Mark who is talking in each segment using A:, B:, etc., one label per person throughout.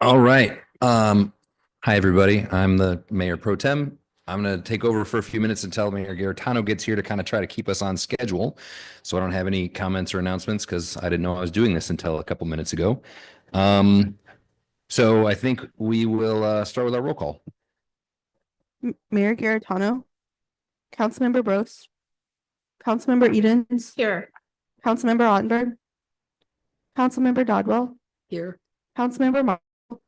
A: All right. Hi, everybody. I'm the Mayor Pro Tem. I'm going to take over for a few minutes until Mayor Garitano gets here to kind of try to keep us on schedule. So I don't have any comments or announcements because I didn't know I was doing this until a couple minutes ago. So I think we will start with our roll call.
B: Mayor Garitano, Councilmember Bros, Councilmember Edens,
C: Here.
B: Councilmember Ottenberg, Councilmember Dodwell,
C: Here.
B: Councilmember Marshall,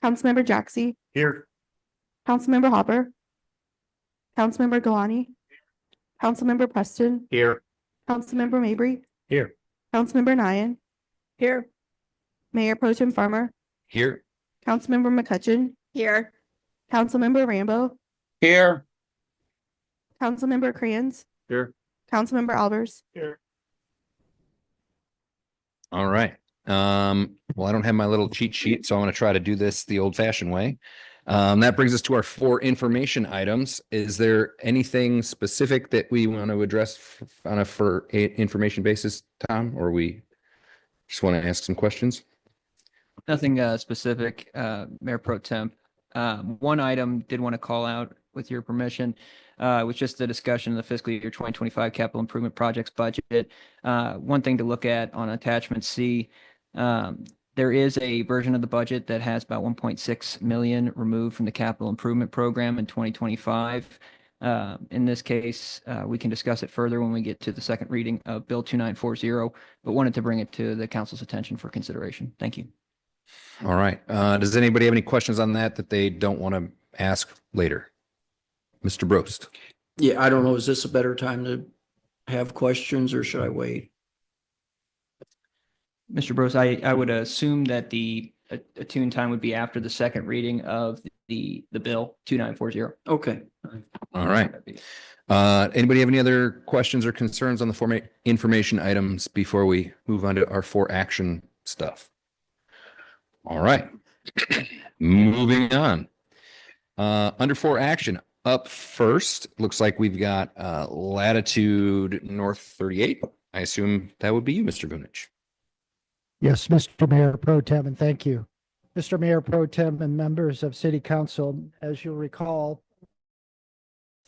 B: Councilmember Jaxi,
D: Here.
B: Councilmember Hopper, Councilmember Galani, Councilmember Preston,
D: Here.
B: Councilmember Mabry,
D: Here.
B: Councilmember Nyan,
C: Here.
B: Mayor Pro Tem Farmer,
A: Here.
B: Councilmember McCutcheon,
C: Here.
B: Councilmember Rambo,
D: Here.
B: Councilmember Crayons,
D: Here.
B: Councilmember Albers.
D: Here.
A: All right. Well, I don't have my little cheat sheet, so I'm going to try to do this the old fashioned way. That brings us to our 4 information items. Is there anything specific that we want to address on a information basis, Tom, or we just want to ask some questions?
E: Nothing specific, Mayor Pro Temp. One item did want to call out with your permission, was just the discussion of the fiscal year 2025 capital improvement projects budget. One thing to look at on attachment C, there is a version of the budget that has about 1.6 million removed from the capital improvement program in 2025. In this case, we can discuss it further when we get to the second reading of Bill 2940, but wanted to bring it to the council's attention for consideration. Thank you.
A: All right. Does anybody have any questions on that they don't want to ask later? Mr. Brost.
F: Yeah, I don't know. Is this a better time to have questions or should I wait?
E: Mr. Bros, I would assume that the attune time would be after the second reading of the bill 2940.
F: Okay.
A: All right. Anybody have any other questions or concerns on the information items before we move on to our 4 action stuff? All right. Moving on. Under 4 action, up first, looks like we've got Latitude North 38. I assume that would be you, Mr. Gunich.
G: Yes, Mr. Mayor Pro Tem, and thank you. Mr. Mayor Pro Tem and members of City Council, as you'll recall,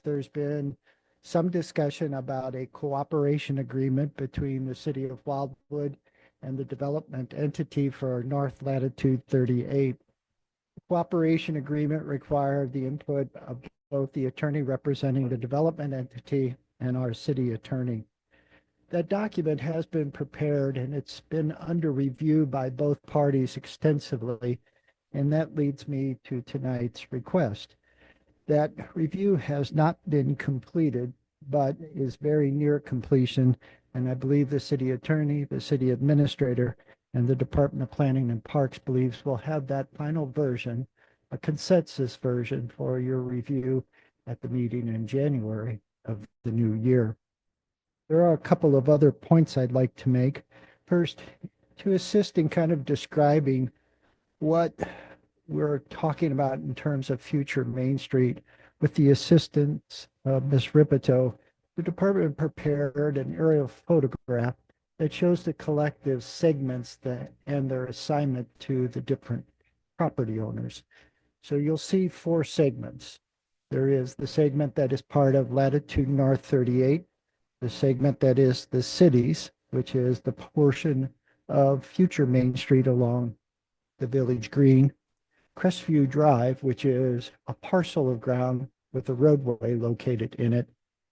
G: there's been some discussion about a cooperation agreement between the City of Wildwood and the development entity for North Latitude 38. The cooperation agreement required the input of both the attorney representing the development entity and our city attorney. That document has been prepared and it's been under review by both parties extensively, and that leads me to tonight's request. That review has not been completed, but is very near completion, and I believe the city attorney, the city administrator, and the Department of Planning and Parks believes we'll have that final version, a consensus version for your review at the meeting in January of the new year. There are a couple of other points I'd like to make. First, to assist in kind of describing what we're talking about in terms of future Main Street, with the assistance of Ms. Ripito, the department prepared an aerial photograph that shows the collective segments and their assignment to the different property owners. So you'll see 4 segments. There is the segment that is part of Latitude North 38, the segment that is the cities, which is the portion of future Main Street along the Village Green, Crestview Drive, which is a parcel of ground with a roadway located in it,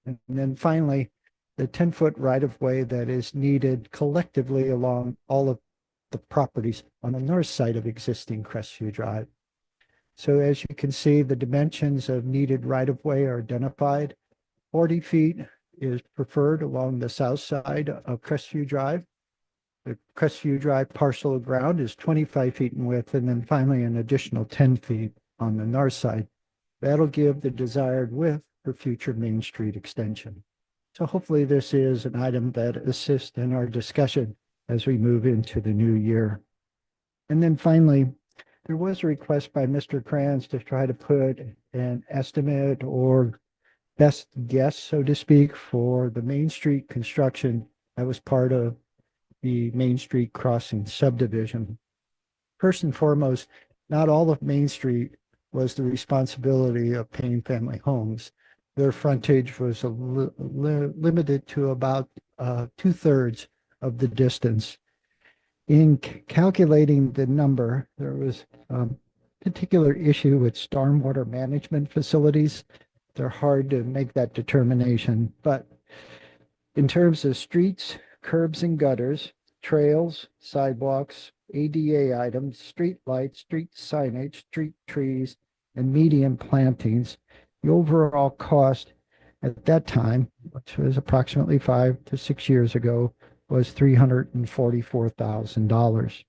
G: and then finally the 10-foot right-of-way that is needed collectively along all of the properties on the north side of existing Crestview Drive. So as you can see, the dimensions of needed right-of-way are identified. 40 feet is preferred along the south side of Crestview Drive. The Crestview Drive parcel of ground is 25 feet in width, and then finally an additional 10 feet on the north side. That'll give the desired width for future Main Street extension. So hopefully this is an item that assists in our discussion as we move into the new year. And then finally, there was a request by Mr. Kranz to try to put an estimate or best guess, so to speak, for the Main Street construction that was part of the Main Street Crossing subdivision. First and foremost, not all of Main Street was the responsibility of Payne Family Homes. Their frontage was limited to about 2/3 of the distance. In calculating the number, there was a particular issue with stormwater management facilities. They're hard to make that determination, but in terms of streets, curbs and gutters, trails, sidewalks, ADA items, street lights, street signage, street trees, and median plantings, the overall cost at that time, which was approximately 5 to 6 years ago, was $344,000.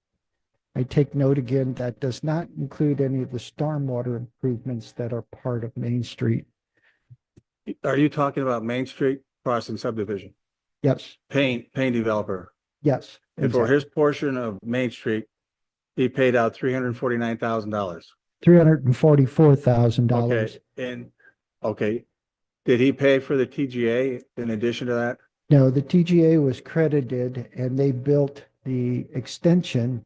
G: I take note again, that does not include any of the stormwater improvements that are part of Main Street.
C: Are you talking about Main Street Crossing subdivision?
G: Yes,
C: Payne developer.
G: yes.
C: And for his portion of Main Street, he paid out $349,000.
G: $344,000.
C: Okay. Did he pay for the TGA in addition to that?
G: No, the TGA was credited and they built the extension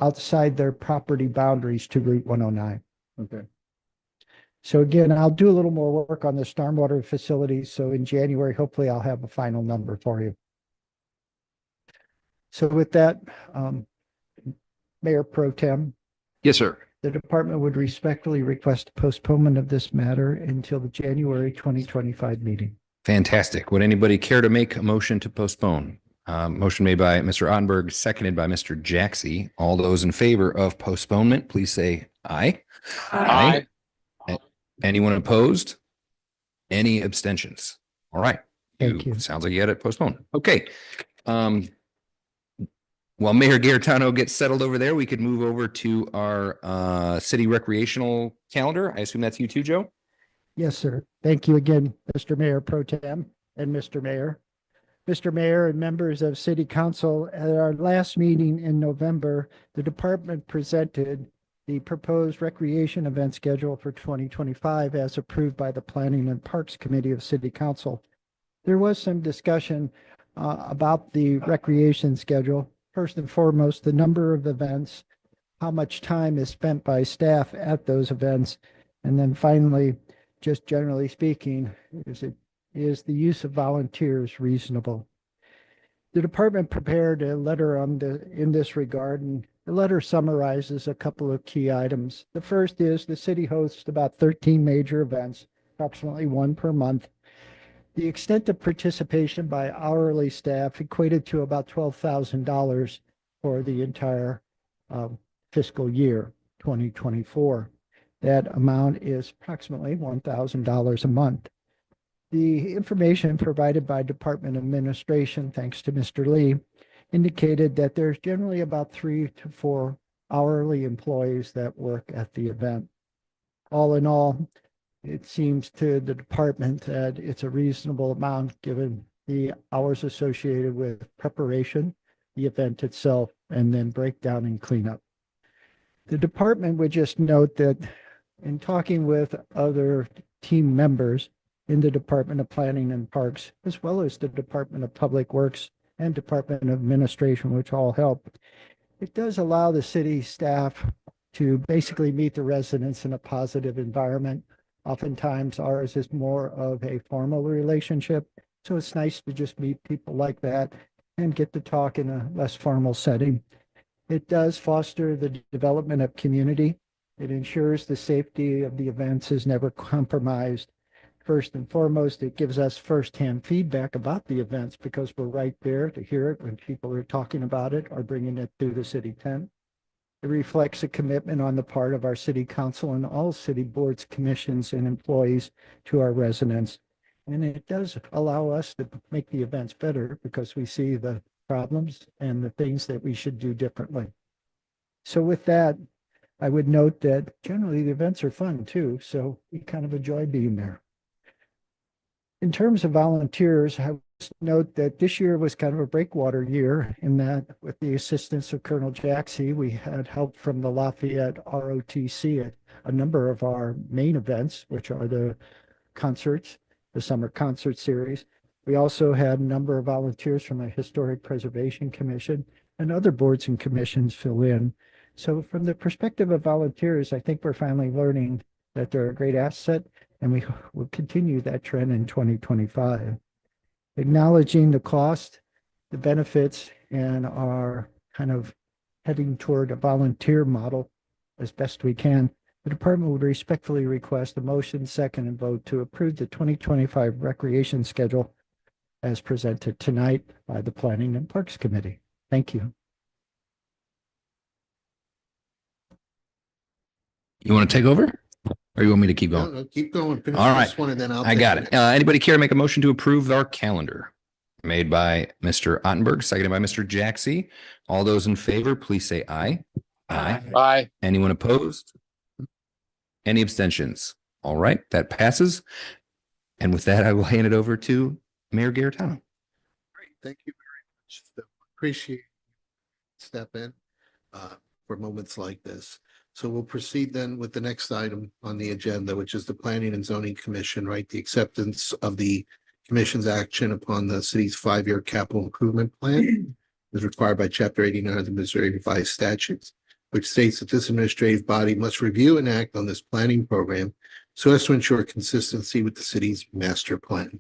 G: outside their property boundaries to Route 109.
C: Okay.
G: So again, I'll do a little more work on the stormwater facilities. So in January, hopefully I'll have a final number for you. So with that, Mayor Pro Tem,
A: Yes, sir.
G: the department would respectfully request postponement of this matter until the January 2025 meeting.
A: Fantastic. Would anybody care to make a motion to postpone? Motion made by Mr. Ottenberg, seconded by Mr. Jaxi. All those in favor of postponement, please say aye. Aye. Anyone opposed? Any abstentions? All right.
G: Thank you.
A: Sounds like you had it postponed. Okay. While Mayor Garetano gets settled over there, we could move over to our city recreational calendar. I assume that's you too, Joe?
G: Yes, sir. Thank you again, Mr. Mayor Pro Tem and Mr. Mayor. Mr. Mayor and members of City Council, at our last meeting in November, the department presented the proposed recreation event schedule for 2025 as approved by the Planning and Parks Committee of City Council. There was some discussion about the recreation schedule. First and foremost, the number of events, how much time is spent by staff at those events, and then finally, just generally speaking, is the use of volunteers reasonable? The department prepared a letter in this regard, and the letter summarizes a couple of key items. The first is the city hosts about 13 major events, approximately one per month. The extent of participation by hourly staff equated to about $12,000 for the entire fiscal year 2024. That amount is approximately $1,000 a month. The information provided by Department Administration, thanks to Mr. Lee, indicated that there's generally about 3 to 4 hourly employees that work at the event. All in all, it seems to the department that it's a reasonable amount given the hours associated with preparation, the event itself, and then breakdown and cleanup. The department would just note that in talking with other team members in the Department of Planning and Parks, as well as the Department of Public Works and Department of Administration, which all help, it does allow the city staff to basically meet the residents in a positive environment. Oftentimes ours is more of a formal relationship, so it's nice to just meet people like that and get to talk in a less formal setting. It does foster the development of community. It ensures the safety of the events is never compromised. First and foremost, it gives us firsthand feedback about the events because we're right there to hear it when people are talking about it or bringing it to the city tent. It reflects a commitment on the part of our city council and all city boards, commissions, and employees to our residents. And it does allow us to make the events better because we see the problems and the things that we should do differently. So with that, I would note that generally the events are fun too, so we kind of enjoy being there. In terms of volunteers, I would note that this year was kind of a breakwater year in that with the assistance of Colonel Jaxi, we had help from the Lafayette ROTC at a number of our main events, which are the concerts, the summer concert series. We also had a number of volunteers from the Historic Preservation Commission and other boards and commissions fill in. So from the perspective of volunteers, I think we're finally learning that they're a great asset, and we will continue that trend in 2025. Acknowledging the cost, the benefits, and are kind of heading toward a volunteer model as best we can, the department would respectfully request a motion, second, and vote to approve the 2025 recreation schedule as presented tonight by the Planning and Parks Committee. Thank you.
A: You want to take over? Or you want me to keep
D: No,
A: going?
D: no, keep going. Finish
A: All right.
D: this one and then I'll.
A: I
D: take
A: got
D: the
A: it.
D: next.
A: Anybody care to make a motion to approve our calendar? Made by Mr. Ottenberg, seconded by Mr. Jaxi. All those in favor, please say aye. Aye.
H: Aye.
A: Anyone opposed? Any abstentions? All right, that passes. And with that, I will hand it over to Mayor Garetano.
D: Great. Thank you very much. Appreciate step in for moments like this. So we'll proceed then with the next item on the agenda, which is the Planning and Zoning Commission, right? The acceptance of the commission's action upon the city's 5-year capital improvement plan is required by Chapter 89 of the Missouri Revised Statutes, which states that this administrative body must review and act on this planning program so as to ensure consistency with the city's master plan.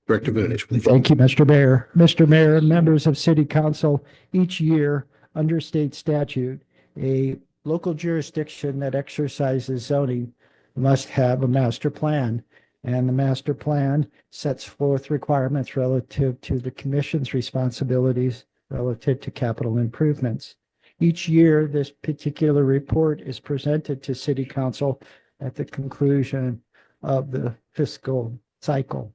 D: Director Vunich, please.
G: Thank you, Mr. Mayor. Mr. Mayor, members of City Council, each year under state statute, a local jurisdiction that exercises zoning must have a master plan. And the master plan sets forth requirements relative to the commission's responsibilities relative to capital improvements. Each year, this particular report is presented to City Council at the conclusion of the fiscal cycle.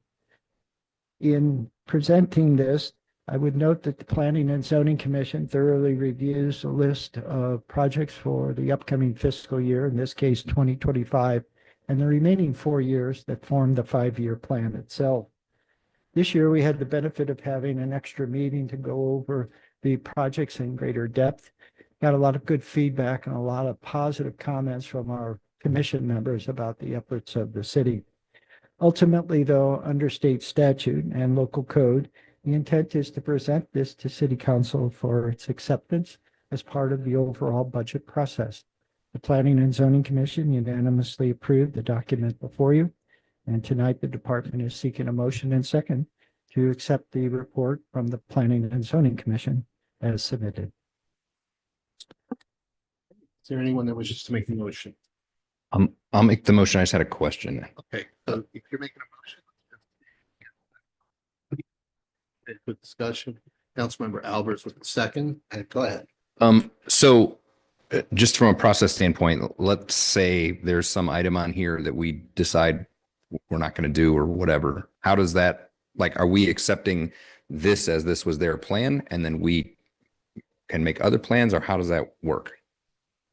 G: In presenting this, I would note that the Planning and Zoning Commission thoroughly reviews a list of projects for the upcoming fiscal year, in this case, 2025, and the remaining 4 years that form the 5-year plan itself. This year, we had the benefit of having an extra meeting to go over the projects in greater depth. Got a lot of good feedback and a lot of positive comments from our commission members about the efforts of the city. Ultimately, though, under state statute and local code, the intent is to present this to City Council for its acceptance as part of the overall budget process. The Planning and Zoning Commission unanimously approved the document before you, and tonight the department is seeking a motion and second to accept the report from the Planning and Zoning Commission as submitted.
D: Is there anyone that wishes to make the motion?
A: I'll make the motion. I just had a question.
D: Okay, so if you're making a motion. Good discussion. Councilmember Albers with the second, and go ahead.
A: So just from a process standpoint, let's say there's some item on here that we decide we're not going to do or whatever. How does that, like, are we accepting this as this was their plan and then we can make other plans, or how does that work?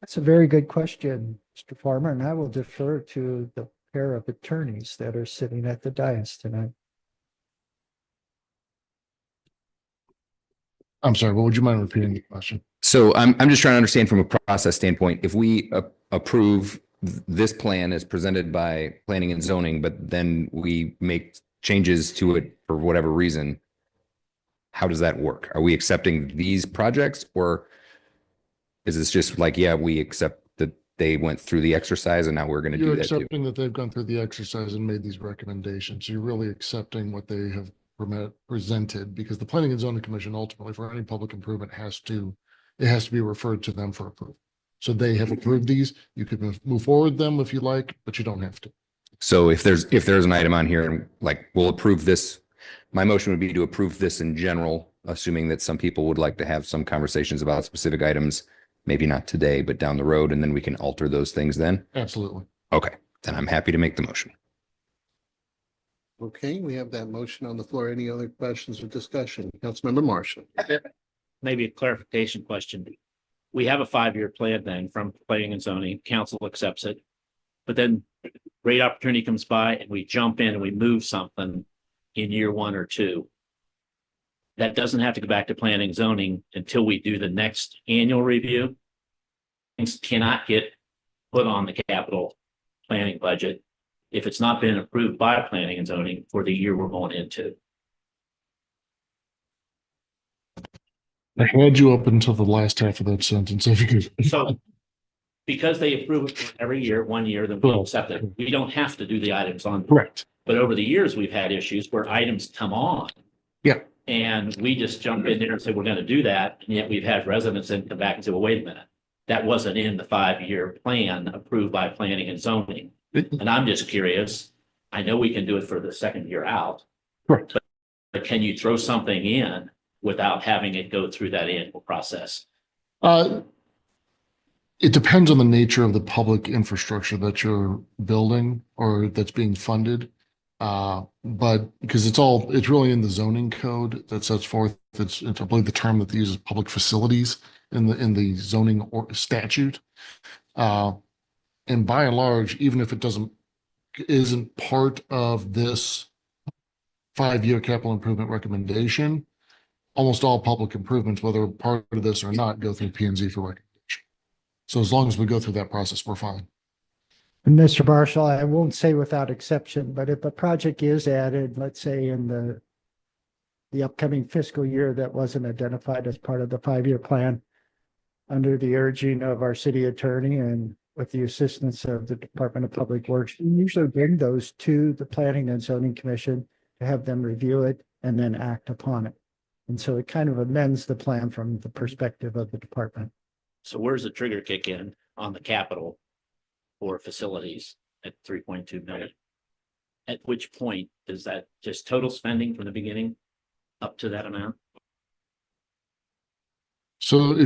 G: That's a very good question, Mr. Farmer, and I will defer to the pair of attorneys that are sitting at the dais tonight.
H: I'm sorry, what would you mind repeating the question?
A: So I'm just trying to understand from a process standpoint, if we approve this plan as presented by planning and zoning, but then we make changes to it for whatever reason, how does that work? Are we accepting these projects, or is this just like, yeah, we accept that they went through the exercise and now we're going to do
H: You're
A: that too?
H: accepting that they've gone through the exercise and made these recommendations. You're really accepting what they have presented, because the Planning and Zoning Commission ultimately for any public improvement has to be referred to them for approval. So they have approved these. You could move forward them if you like, but you don't have to.
A: So if there's an item on here and like, we'll approve this, my motion would be to approve this in general, assuming that some people would like to have some conversations about specific items, maybe not today, but down the road, and then we can alter those things then.
H: Absolutely.
A: Okay, then I'm happy to make the motion.
D: Okay, we have that motion on the floor. Any other questions or discussion? Councilmember Marshall.
I: Maybe a clarification question. We have a 5-year plan then from planning and zoning, council accepts it. But then great opportunity comes by and we jump in and we move something in year 1 or 2. That doesn't have to go back to planning and zoning until we do the next annual review. Things cannot get put on the capital planning budget if it's not been approved by planning and zoning for the year we're going into.
H: I had you up until the last half of that sentence. If you could.
I: So because they approve it every year, 1 year, then we'll accept it. We don't have to do the items on.
H: Correct.
I: But over the years, we've had issues where items come on.
H: Yeah.
I: And we just jump in there and say, we're gonna do that, and yet we've had residents then come back and say, well, wait a minute. That wasn't in the 5-year plan approved by planning and zoning. And I'm just curious, I know we can do it for the second year out.
H: Correct.
I: But can you throw something in without having it go through that annual process?
H: It depends on the nature of the public infrastructure that you're building or that's being funded. But because it's really in the zoning code that sets forth, it's I believe the term that they use is public facilities in the zoning or statute. And by and large, even if it isn't part of this 5-year capital improvement recommendation, almost all public improvements, whether part of this or not, go through P and Z for recommendation. So as long as we go through that process, we're fine.
G: And Mr. Marshall, I won't say without exception, but if a project is added, let's say in the upcoming fiscal year that wasn't identified as part of the 5-year plan, under the urging of our city attorney and with the assistance of the Department of Public Works, we usually bring those to the Planning and Zoning Commission to have them review it and then act upon it. And so it kind of amends the plan from the perspective of the department.
I: So where's the trigger kick in on the capital for facilities at 3.2 million? At which point is that just total spending from the beginning up to that amount?
H: So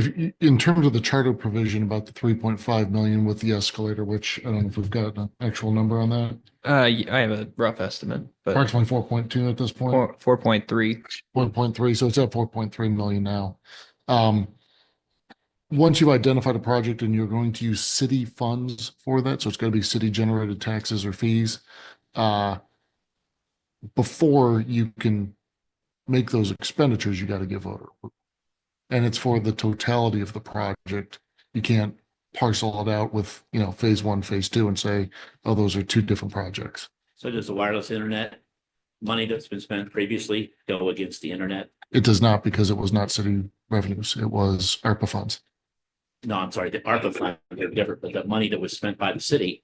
H: in terms of the charter provision about the 3.5 million with the escalator, which I don't know if we've got an actual number on that,
E: I have a rough estimate, but
H: approximately 4.2 at this point.
E: 4.3.
H: 4.3, so it's at 4.3 million now. Once you've identified a project and you're going to use city funds for that, so it's got to be city generated taxes or fees, before you can make those expenditures, you got to get voter approval. And it's for the totality of the project. You can't parcel it out with, phase 1, phase 2 and say, oh, those are 2 different projects.
I: So does the wireless internet money that's been spent previously go against the internet?
H: It does not, because it was not city revenues. It was ARPA funds.
I: No, I'm sorry, the ARPA fund, they're different, but the money that was spent by the city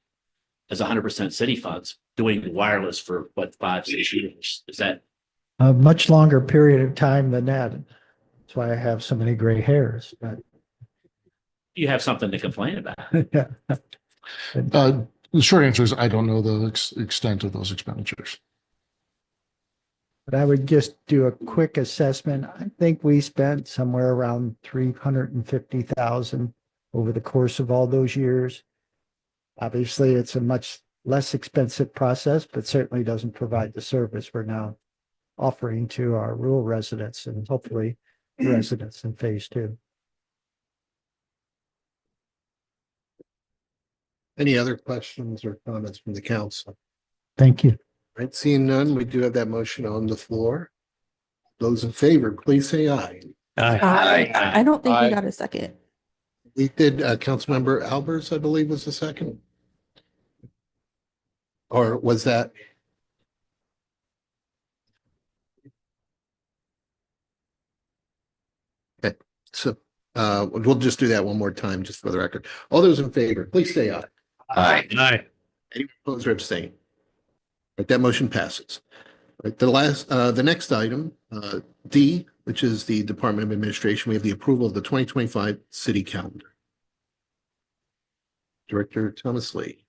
I: is 100% city funds doing wireless for 5-6 years. Is that?
G: A much longer period of time than that. That's why I have so many gray hairs, but
I: You have something to complain about.
H: The short answer is I don't know the extent of those expenditures.
G: But I would just do a quick assessment. I think we spent somewhere around 350,000 over the course of all those years. Obviously, it's a much less expensive process, but certainly doesn't provide the service we're now offering to our rural residents and hopefully residents in phase 2.
D: Any other questions or comments from the council?
G: Thank you.
D: Right, seeing none, we do have that motion on the floor. Those in favor, please say aye.
B: I don't think we got a second.
D: We did, Councilmember Albers, I believe, was the second. Or was that? Okay, so we'll just do that one more time, just for the record. All those in favor, please say aye.
A: Aye.
D: Any opposed or abstain? Right, that motion passes. Right, the next item, D, which is the Department of Administration, we have the approval of the 2025 city calendar. Director Thomas Lee.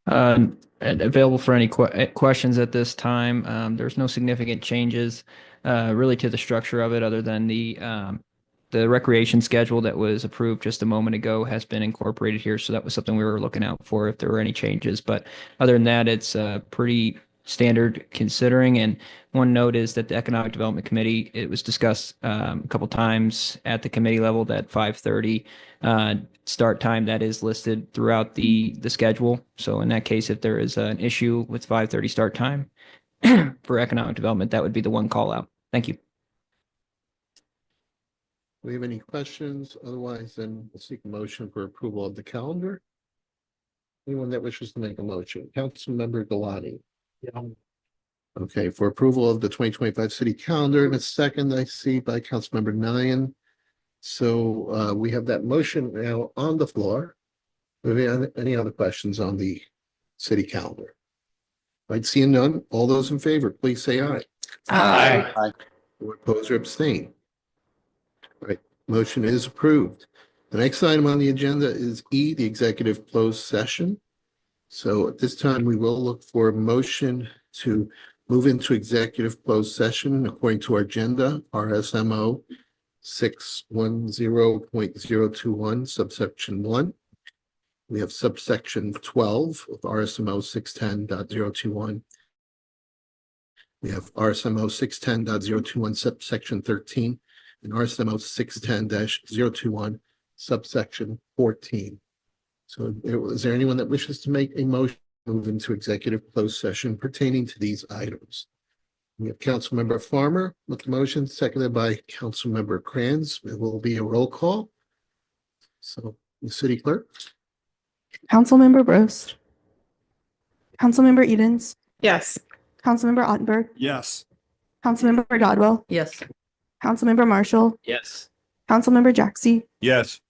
E: And available for any questions at this time. There's no significant changes really to the structure of it, other than the recreation schedule that was approved just a moment ago has been incorporated here. So that was something we were looking out for if there were any changes. But other than that, it's pretty standard considering. And one note is that the Economic Development Committee, it was discussed a couple times at the committee level that 5:30 start time that is listed throughout the schedule. So in that case, if there is an issue with 5:30 start time for economic development, that would be the one call out. Thank you.
D: Do we have any questions? Otherwise, then we'll seek a motion for approval of the calendar. Anyone that wishes to make a motion? Councilmember Galati.
F: Yeah.
D: Okay, for approval of the 2025 city calendar, and a second I see by Councilmember Nyan. So we have that motion now on the floor. Any other questions on the city calendar? Right, seeing none, all those in favor, please say aye.
B: Aye.
D: Or oppose or abstain. Right, motion is approved. The next item on the agenda is E, the executive closed session. So at this time, we will look for a motion to move into executive closed session according to our agenda, RSMO 610.021 subsection 1. We have subsection 12 of RSMO 610.021. We have RSMO 610.021 subsection 13 and RSMO 610-021 subsection 14. So is there anyone that wishes to make a motion to move into executive closed session pertaining to these items? We have Councilmember Farmer with the motion, seconded by Councilmember Kranz. It will be a roll call. So the city clerk.
B: Councilmember Bros. Councilmember Edens.
J: Yes.
B: Councilmember Ottenberg.
C: Yes.
B: Councilmember Dodwell.
F: Yes.
B: Councilmember Marshall.
I: Yes.
B: Councilmember Jaxi.
C: Yes.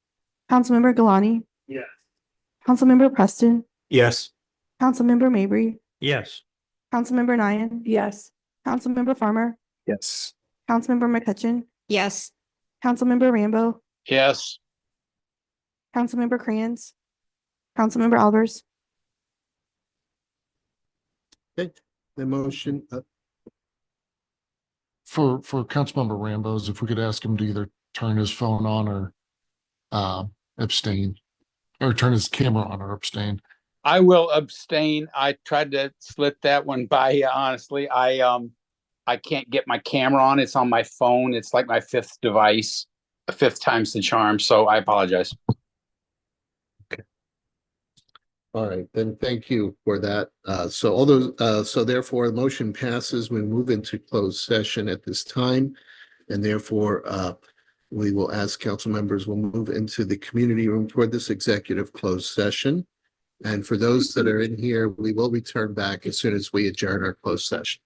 B: Councilmember Galani.
C: Yes.
B: Councilmember Preston.
C: Yes.
B: Councilmember Mabry.
C: Yes.
B: Councilmember Nyan.
J: Yes.
B: Councilmember Farmer.
C: Yes.
B: Councilmember McCutcheon.
J: Yes.
B: Councilmember Rambo.
I: Yes.
B: Councilmember Kranz. Councilmember Albers.
D: Okay, the motion,
H: For Councilmember Rambo's, if we could ask him to either turn his phone on or abstain, or turn his camera on or abstain.
K: I will abstain. I tried to slip that one by you, honestly. I can't get my camera on. It's on my phone. It's like my fifth device. The fifth time's the charm, so I apologize.
D: all right, then thank you for that. So all those, so therefore the motion passes. We move into closed session at this time. And therefore, we will ask council members, we'll move into the community room for this executive closed session. And for those that are in here, we will return back as soon as we adjourn our closed session.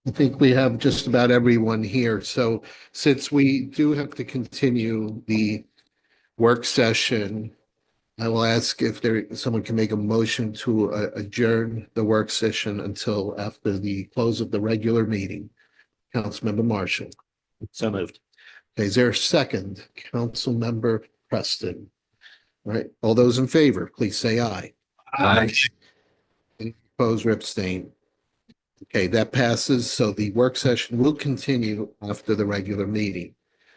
D: I think we have just about everyone here. So since we do have to continue the work session, I will ask if someone can make a motion to adjourn the work session until after the close of the regular meeting. Councilmember Marshall.
I: So moved.
D: Okay, is there a second? Councilmember Preston. All right, all those in favor, please say aye.
A: Aye.
D: Any opposed or abstain? Okay, that passes. So the work session will continue after the regular meeting.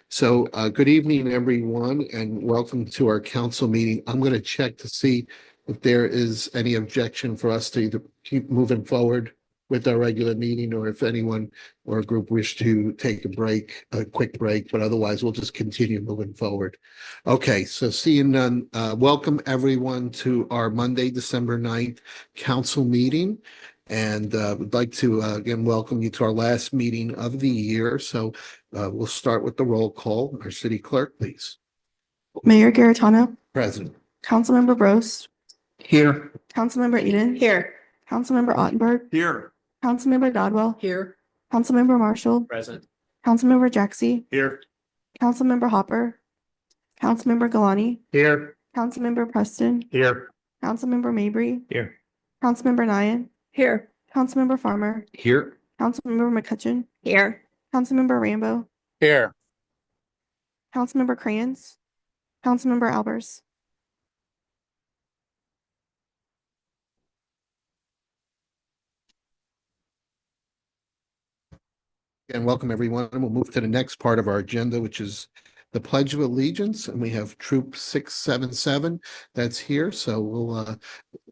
D: So good evening, everyone, and welcome to our council meeting. I'm going to check to see if there is any objection for us to either keep moving forward with our regular meeting, or if anyone or a group wish to take a quick break, but otherwise we'll just continue moving forward. Okay, so seeing none, welcome everyone to our Monday, December 9th council meeting. And would like to again welcome you to our last meeting of the year. So we'll start with the roll call. Our city clerk, please.
B: Mayor Garitano,
D: Present.
B: Councilmember Bros,
F: Here.
B: Councilmember Eden. Here. Councilmember Ottenberg,
C: Here.
B: Councilmember Dodwell,
F: Here.
B: Councilmember Marshall,
I: Present.
B: Councilmember Jaxi,
C: Here.
B: Councilmember Hopper, Councilmember Galani,
C: Here.
B: Councilmember Preston,
C: Here.
B: Councilmember Mabry,
C: Here.
B: Councilmember Nyan. Here. Councilmember Farmer,
A: Here.
B: Councilmember McCutcheon. Here. Councilmember Rambo,
K: Here.
B: Councilmember Crayons, Councilmember Albers.
D: And welcome everyone. We'll move to the next part of our agenda, which is the Pledge of Allegiance. And we have Troop 677 that's here. So we'll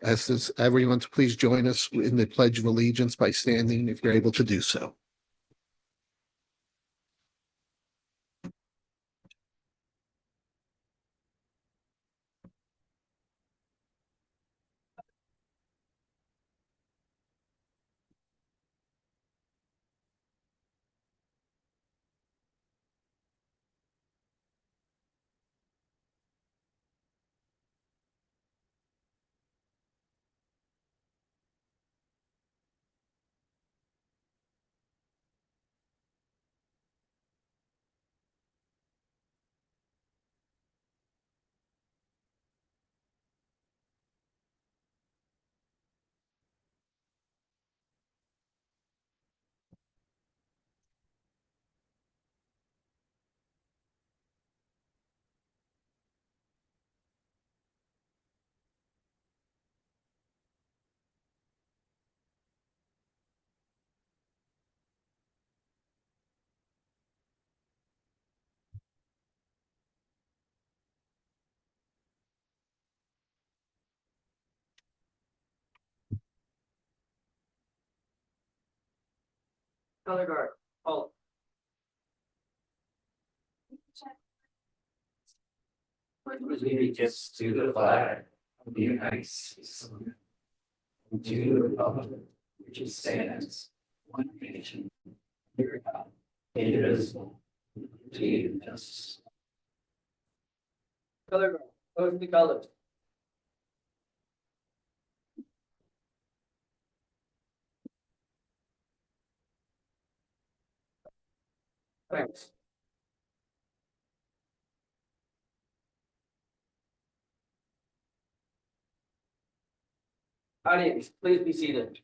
D: ask everyone to please join us in the Pledge of Allegiance by standing if you're able to do so.
F: Color guard. Oh.
J: Allegiance to the flag of the United States and to the republic which stands one nation under God, indivisible, with liberty and justice.
F: Color guard. Those the colors. Thanks. Audience, please be seated.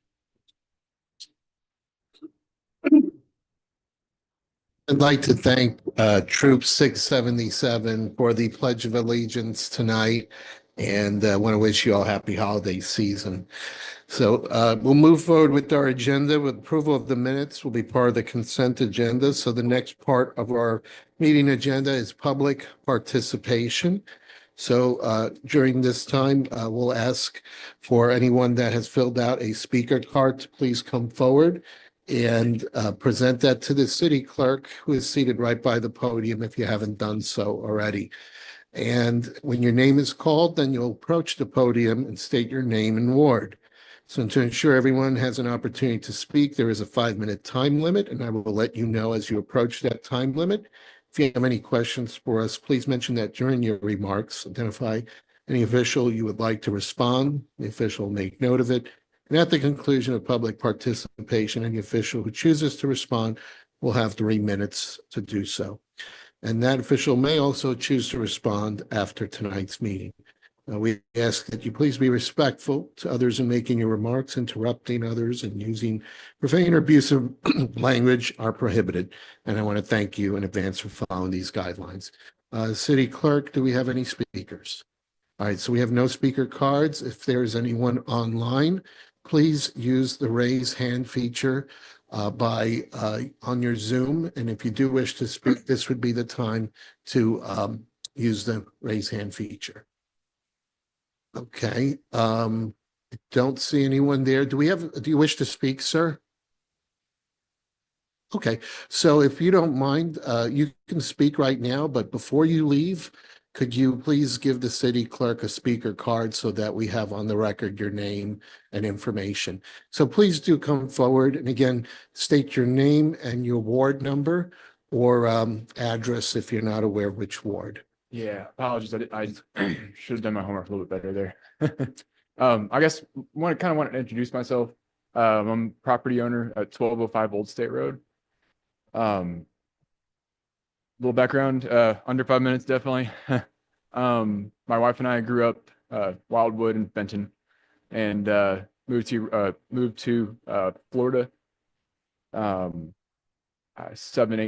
D: I'd like to thank Troop 677 for the Pledge of Allegiance tonight, and want to wish you all happy holiday season. So we'll move forward with our agenda. With approval of the minutes will be part of the consent agenda. So the next part of our meeting agenda is public participation. So during this time, we'll ask for anyone that has filled out a speaker card to please come forward and present that to the city clerk, who is seated right by the podium if you haven't done so already. And when your name is called, then you'll approach the podium and state your name and ward. So to ensure everyone has an opportunity to speak, there is a 5-minute time limit, and I will let you know as you approach that time limit. If you have any questions for us, please mention that during your remarks. Identify any official you would like to respond. The official will make note of it And at the conclusion of public participation, any official who chooses to respond will have 3 minutes to do so. And that official may also choose to respond after tonight's meeting. We ask that you please be respectful to others in making your remarks. Interrupting others and using profane or abusive language are prohibited. And I want to thank you in advance for following these guidelines. City Clerk, do we have any speakers? All right, so we have no speaker cards. If there's anyone online, please use the raise hand feature on your Zoom. And if you do wish to speak, this would be the time to use the raise hand feature. Okay, I don't see anyone there. Do you wish to speak, sir? Okay, so if you don't mind, you can speak right now, but before you leave, could you please give the city clerk a speaker card so that we have on the record your name and information? So please do come forward, and again, state your name and your ward number or address if you're not aware of which ward.
L: Yeah, apologies. I should have done my homework a little bit better there. I guess wanted to introduce myself. I'm a property owner at 1205 Old State Road. Little background, under 5 minutes, definitely. My wife and I grew up Wildwood and Benton, and moved to Florida 7-8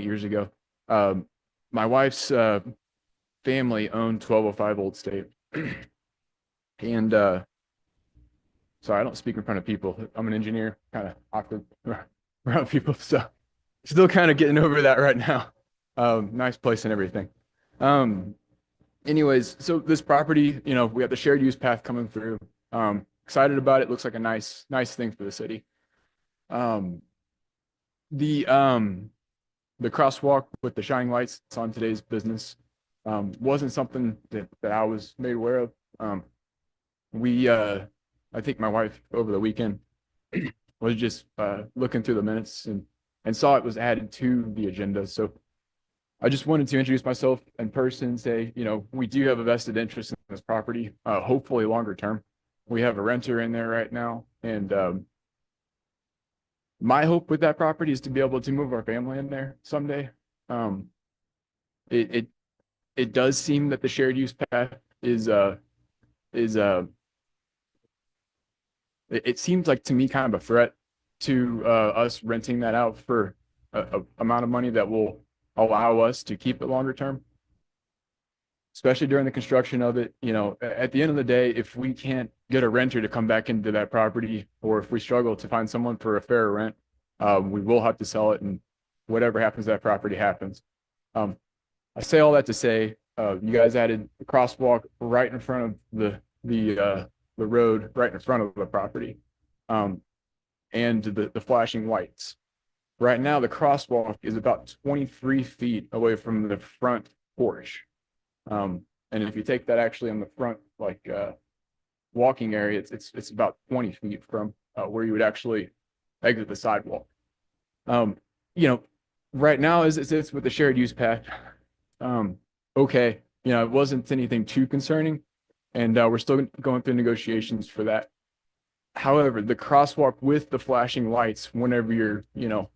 L: years ago. My wife's family owned 1205 Old State. And sorry, I don't speak in front of people. I'm an engineer, kind of awkward around people, so still kind of getting over that right now. Nice place and everything. Anyways, so this property, we have the shared use path coming through. Excited about it. Looks like a nice thing for the city. The crosswalk with the shining lights that's on today's business wasn't something that I was made aware of. I think my wife over the weekend was just looking through the minutes and saw it was added to the agenda. So I just wanted to introduce myself in person, say, we do have a vested interest in this property, hopefully longer term. We have a renter in there right now. And my hope with that property is to be able to move our family in there someday. It does seem that the shared use path it seems like to me kind of a threat to us renting that out for a amount of money that will allow us to keep it longer term, especially during the construction of it. At the end of the day, if we can't get a renter to come back into that property, or if we struggle to find someone for a fair rent, we will have to sell it, and whatever happens to that property happens. I say all that to say, you guys added the crosswalk right in front of the road, right in front of the property, and the flashing lights. Right now, the crosswalk is about 23 feet away from the front porch. And if you take that actually on the front, walking area, it's about 20 feet from where you would actually exit the sidewalk. Right now, as it's with the shared use path, okay, it wasn't anything too concerning, and we're still going through negotiations for that. However, the crosswalk with the flashing lights, whenever you're,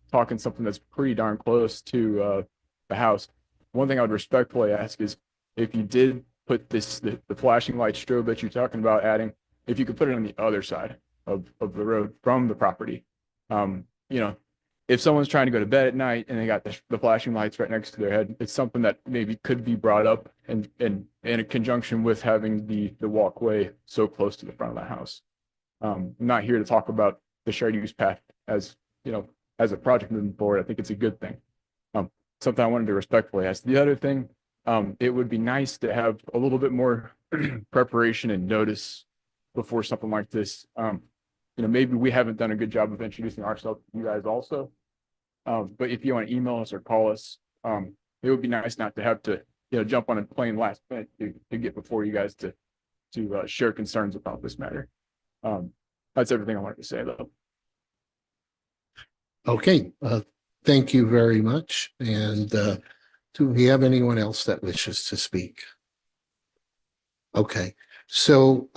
L: talking something that's pretty darn close to the house, one thing I would respectfully ask is if you did put the flashing light strobe that you're talking about adding, if you could put it on the other side of the road from the property. If someone's trying to go to bed at night and they got the flashing lights right next to their head, it's something that maybe could be brought up and in conjunction with having the walkway so close to the front of the house. I'm not here to talk about the shared use path as a project moving forward. I think it's a good thing. Something I wanted to respectfully ask. The other thing, it would be nice to have a little bit more preparation and notice before something like this. Maybe we haven't done a good job of introducing ourselves to you guys also. But if you want to email us or call us, it would be nice not to have to, jump on a plane last minute to get before you guys to share concerns about this matter. That's everything I wanted to say, though.
D: Okay, thank you very much. And do we have anyone else that wishes to speak? Okay, so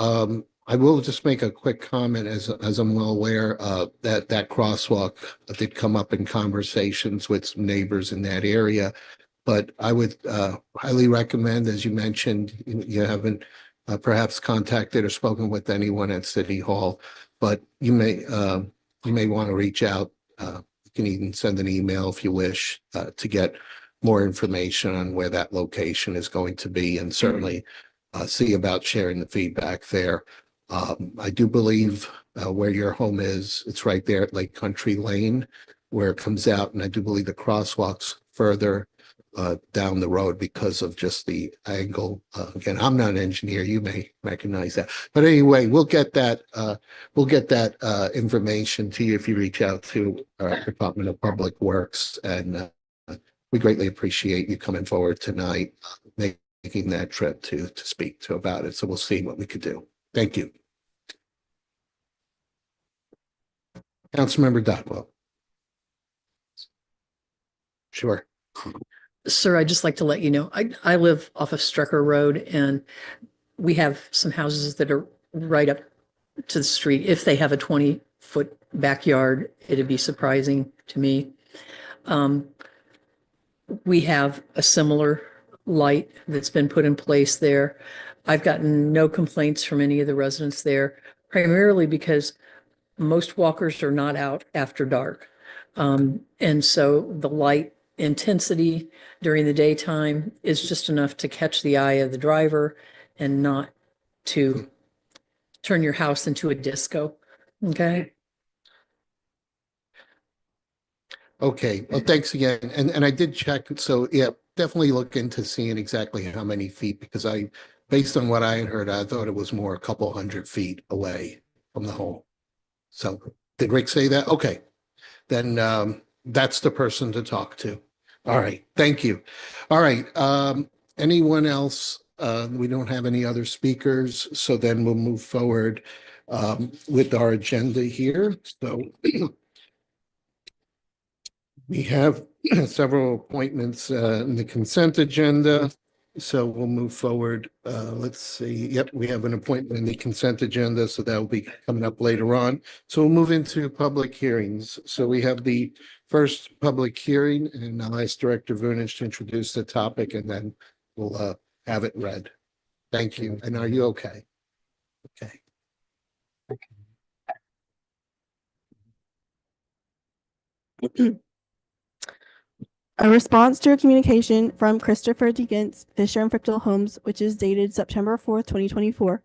D: I will just make a quick comment as I'm well aware, that crosswalk did come up in conversations with some neighbors in that area. But I would, highly recommend, as you mentioned, you haven't perhaps contacted or spoken with anyone at City Hall, but you may want to reach out. You can even send an email if you wish, to get more information on where that location is going to be, and certainly see about sharing the feedback there. I do believe where your home is, it's right there at Lake Country Lane where it comes out, and I do believe the crosswalks further down the road because of just the angle. Again, I'm not an engineer, you may recognize that. But anyway, we'll get that information to you if you reach out to our Department of Public Works, and we greatly appreciate you coming forward tonight, making that trip to speak to about it. So we'll see what we could do. Thank you. Councilmember Dockwell. Sure.
F: Sir, I'd just like to let you know, I live off of Strecker Road, and we have some houses that are right up to the street. If they have a 20-foot backyard, it'd be surprising to me. We have a similar light that's been put in place there. I've gotten no complaints from any of the residents there, primarily because most walkers are not out after dark. And so the light intensity during the daytime is just enough to catch the eye of the driver and not to turn your house into a disco. Okay.
D: Okay, well, thanks again. And I did check. So yeah, definitely look into seeing exactly how many feet, because based on what I had heard, I thought it was more a couple 100 feet away from the home. So did Rick say that? Okay, then that's the person to talk to. All right, thank you. All right, anyone else? We don't have any other speakers, so then we'll move forward with our agenda here. So we have several appointments in the consent agenda. So we'll move forward. Let's see. Yep, we have an appointment in the consent agenda, so that will be coming up later on. So we'll move into public hearings. So we have the first public hearing, and I'll ask Director Vunich to introduce the topic, and then we'll have it read. Thank you. And are you okay? Okay.
B: A response to a communication from Christopher Degens, Fisher and Frickel Homes, which is dated September 4th, 2024,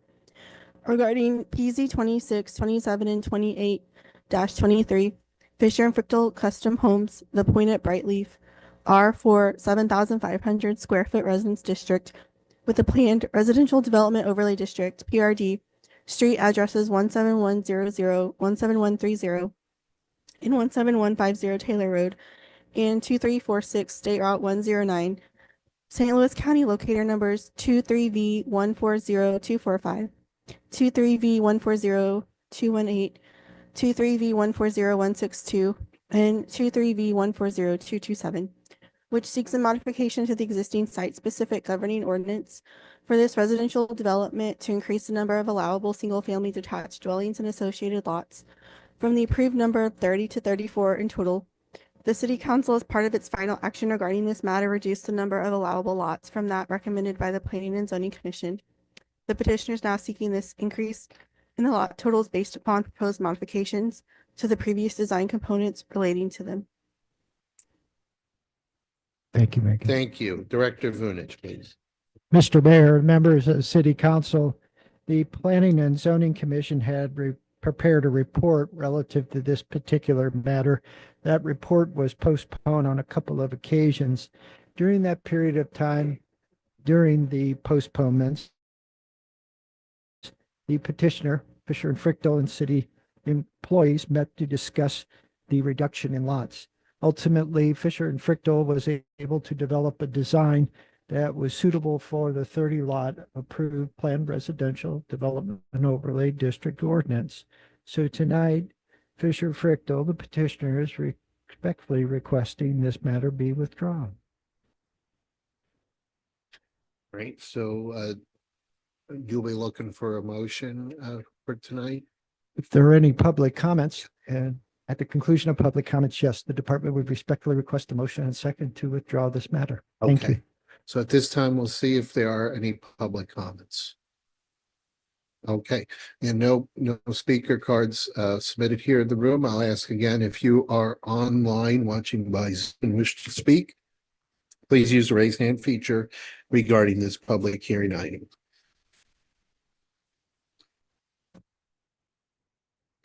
B: regarding PZ 26, 27, and 28-23, Fisher and Frickel Custom Homes, The Point at Brightleaf, R4 7,500 square foot residence district with a planned residential development overlay district, PRD, street addresses 17100, 17130, and 17150 Taylor Road, and 2346 State Route 109, St. Louis County, locator numbers 23V140245, 23V140218, 23V140162, and 23V140227, which seeks a modification to the existing site-specific governing ordinance for this residential development to increase the number of allowable single-family detached dwellings and associated lots from the approved number of 30 to 34 in total. The City Council, as part of its final action regarding this matter, reduced the number of allowable lots from that recommended by the Planning and Zoning Commission. The petitioner is now seeking this increase in the lot totals based upon proposed modifications to the previous design components relating to them.
G: Thank you, Megan.
D: Thank you. Director Vunich, please.
G: Mr. Mayor, members of the City Council, the Planning and Zoning Commission had prepared a report relative to this particular matter. That report was postponed on a couple of occasions. During that period of time, during the postponements, the petitioner, Fisher and Frickel, and city employees met to discuss the reduction in lots. Ultimately, Fisher and Frickel was able to develop a design that was suitable for the 30-lot approved planned residential development and overlay district ordinance. So tonight, Fisher Frickel, the petitioner, is respectfully requesting this matter be withdrawn.
D: Great. So you'll be looking for a motion for tonight?
G: If there are any public comments, and at the conclusion of public comments, yes, the department would respectfully request a motion and second to withdraw this matter. Thank you.
D: Okay. So at this time, we'll see if there are any public comments. Okay, and no speaker cards submitted here in the room. I'll ask again, if you are online watching by Zoom and wish to speak, please use the raise hand feature regarding this public hearing item.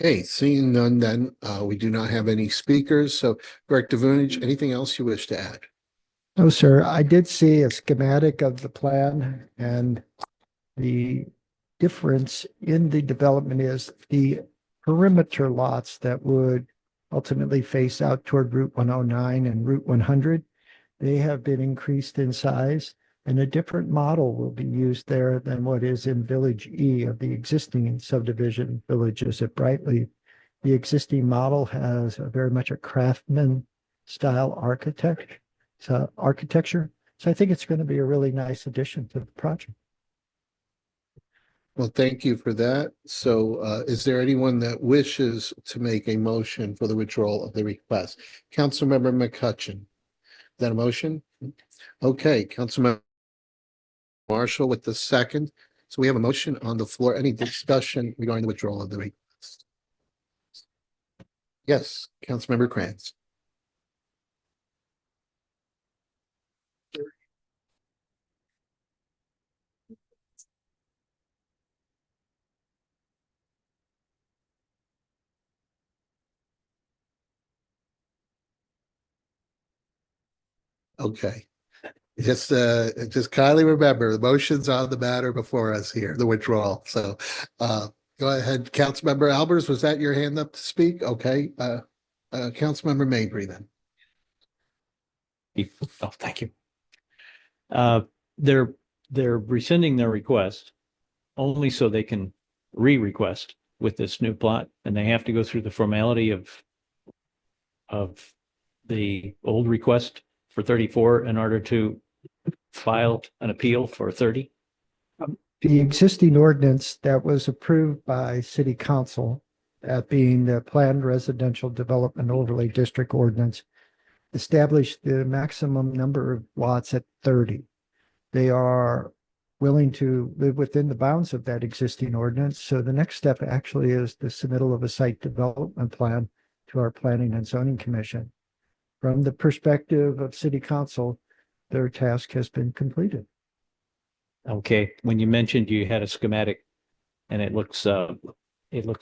D: Okay, seeing none then, we do not have any speakers. So Director Vunich, anything else you wish to add?
G: No, sir. I did see a schematic of the plan, and the difference in the development is the perimeter lots that would ultimately face out toward Route 109 and Route 100. They have been increased in size, and a different model will be used there than what is in Village E of the existing subdivision villages at Brightleaf. The existing model has very much a craftsman style architecture. So I think it's going to be a really nice addition to the project.
D: Well, thank you for that. So is there anyone that wishes to make a motion for the withdrawal of the request? Councilmember McCutcheon. Is that a motion? Okay, Councilmember Marshall with the second. So we have a motion on the floor. Any discussion regarding the withdrawal of the request? Yes, Councilmember Krantz. Okay. Just kindly remember, the motion's on the matter before us here, the withdrawal. So go ahead, Councilmember Albers, was that your hand up to speak? Okay. Councilmember Mabry then.
M: Oh, thank you. They're rescinding their request only so they can re-request with this new plot, and they have to go through the formality of the old request for 34 in order to file an appeal for 30.
G: The existing ordinance that was approved by City Council, that being the Planned Residential Development Overlay District Ordinance, established the maximum number of lots at 30. They are willing to live within the bounds of that existing ordinance. So the next step actually is the submittal of a site development plan to our Planning and Zoning Commission. From the perspective of City Council, their task has been completed.
M: Okay, when you mentioned you had a schematic and it looks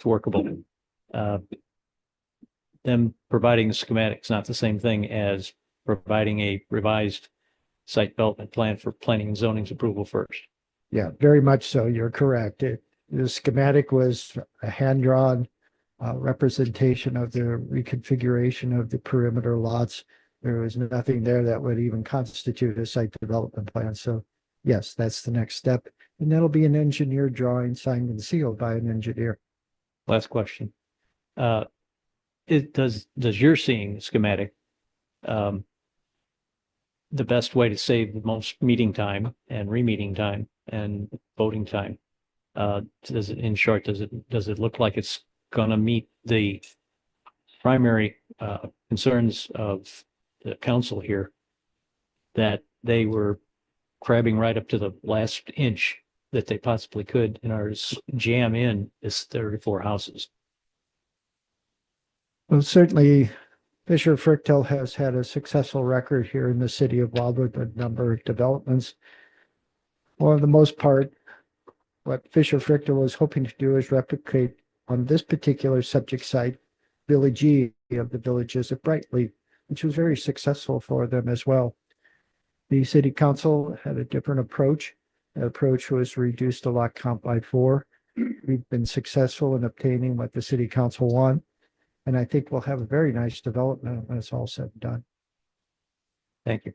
M: workable. Them providing a schematic is not the same thing as providing a revised site development plan for planning and zoning's approval first.
G: Yeah, very much so. You're correct. The schematic was a hand-drawn representation of the reconfiguration of the perimeter lots. There was nothing there that would even constitute a site development plan. So yes, that's the next step. And that'll be an engineer drawing signed and sealed by an engineer.
M: Last question. Does your seeing schematic, the best way to save the most meeting time and re-meeting time and voting time, does it look like it's going to meet the primary concerns of the council here, that they were crabbing right up to the last inch that they possibly could in order to jam in this 34 houses?
G: Well, certainly Fisher Frichtl has had a successful record here in the city of Wildwood, a number of developments. For the most part, what Fisher Frichtl was hoping to do is replicate on this particular subject site, Village E of the villages of Brightleaf, which was very successful for them as well. The city council had a different approach. The approach was reduce the lot count by 4. We've been successful in obtaining what the city council want. And I think we'll have a very nice development when it's all said and done.
M: Thank you.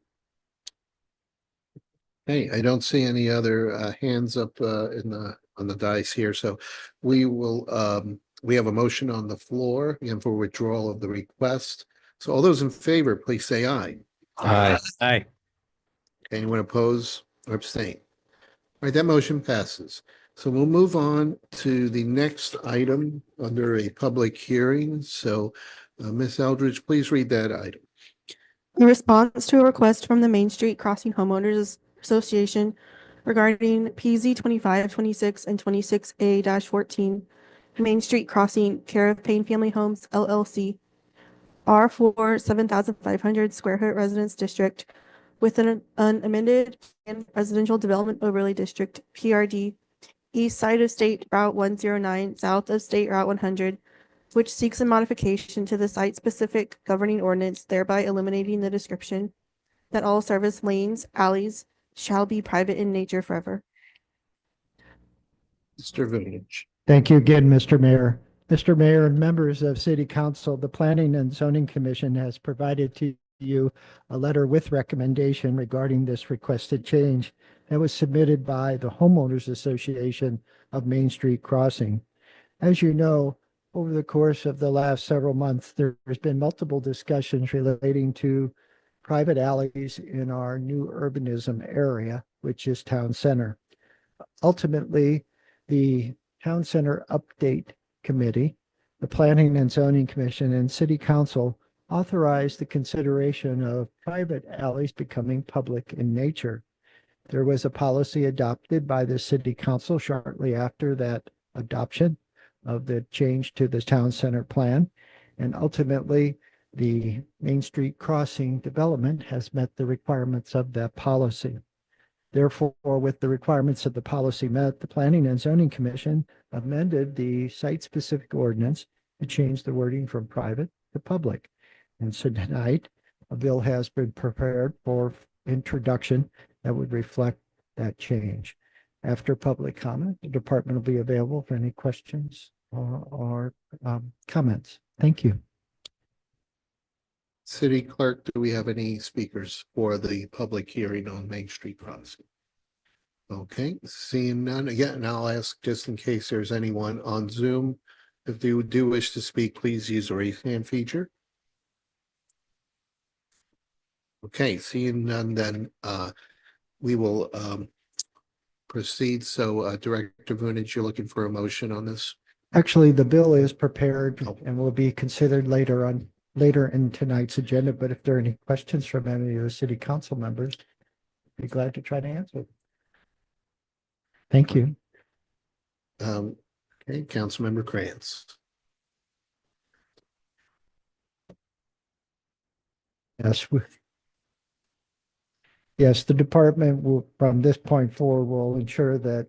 D: Hey, I don't see any other hands up on the dice here. So we will we have a motion on the floor again for withdrawal of the request. So all those in favor, please say aye.
A: Aye.
M: Aye.
D: Anyone oppose or abstain? All right, that motion passes. So we'll move on to the next item under a public hearing. So Ms. Eldridge, please read that item.
B: In response to a request from the Main Street Crossing Homeowners Association regarding PZ 25, 26, and 26A-14, Main Street Crossing, care of Payne Family Homes LLC, R4 7,500 square foot residence district with an amended and residential development overlay district, PRD, east side of State Route 109, south of State Route 100, which seeks a modification to the site-specific governing ordinance, thereby eliminating the description that all service lanes, alleys shall be private in nature forever.
D: Mr. Village.
G: Thank you again, Mr. Mayor. Mr. Mayor and members of City Council, the Planning and Zoning Commission has provided to you a letter with recommendation regarding this requested change that was submitted by the Homeowners Association of Main Street Crossing. As you know, over the course of the last several months, there's been multiple discussions relating to private alleys in our new urbanism area, which is Town Center. Ultimately, the Town Center Update Committee, the Planning and Zoning Commission, and City Council authorized the consideration of private alleys becoming public in nature. There was a policy adopted by the City Council shortly after that adoption of the change to the Town Center plan. And ultimately, the Main Street Crossing development has met the requirements of that policy. Therefore, with the requirements of the policy met, the Planning and Zoning Commission amended the site-specific ordinance to change the wording from private to public. And so tonight, a bill has been prepared for introduction that would reflect that change. After public comment, the department will be available for any questions or comments. Thank you.
D: City Clerk, do we have any speakers for the public hearing on Main Street Crossing? Okay, seeing none, again, I'll ask just in case there's anyone on Zoom. If they do wish to speak, please use the raise hand feature. Okay, seeing none, then we will proceed. So Director Vunich, you're looking for a motion on this?
G: Actually, the bill is prepared and will be considered later in tonight's agenda. But if there are any questions from any of the City Council members, I'd be glad to try to answer. Thank you.
D: Okay, Councilmember Krantz.
G: Yes, the department will, from this point forward, will ensure that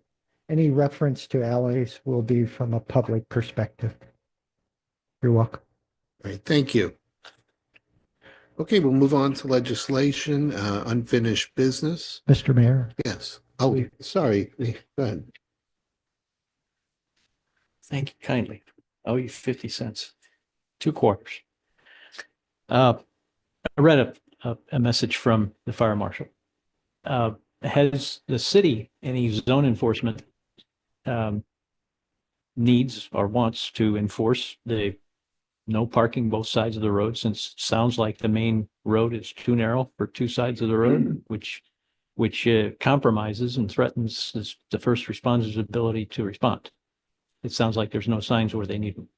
G: any reference to alleys will be from a public perspective. You're welcome.
D: All right, thank you. Okay, we'll move on to legislation, unfinished business.
G: Mr. Mayor.
D: Yes. Oh, sorry. Go ahead.
M: Thank you kindly. I'll owe you 50 cents. 2 quarters. I read a message from the fire marshal. Has the city any zone enforcement needs or wants to enforce the no parking both sides of the road, since it sounds like the main road is too narrow for 2 sides of the road, which compromises and threatens the first responders' ability to respond. It sounds like there's no signs where they need them.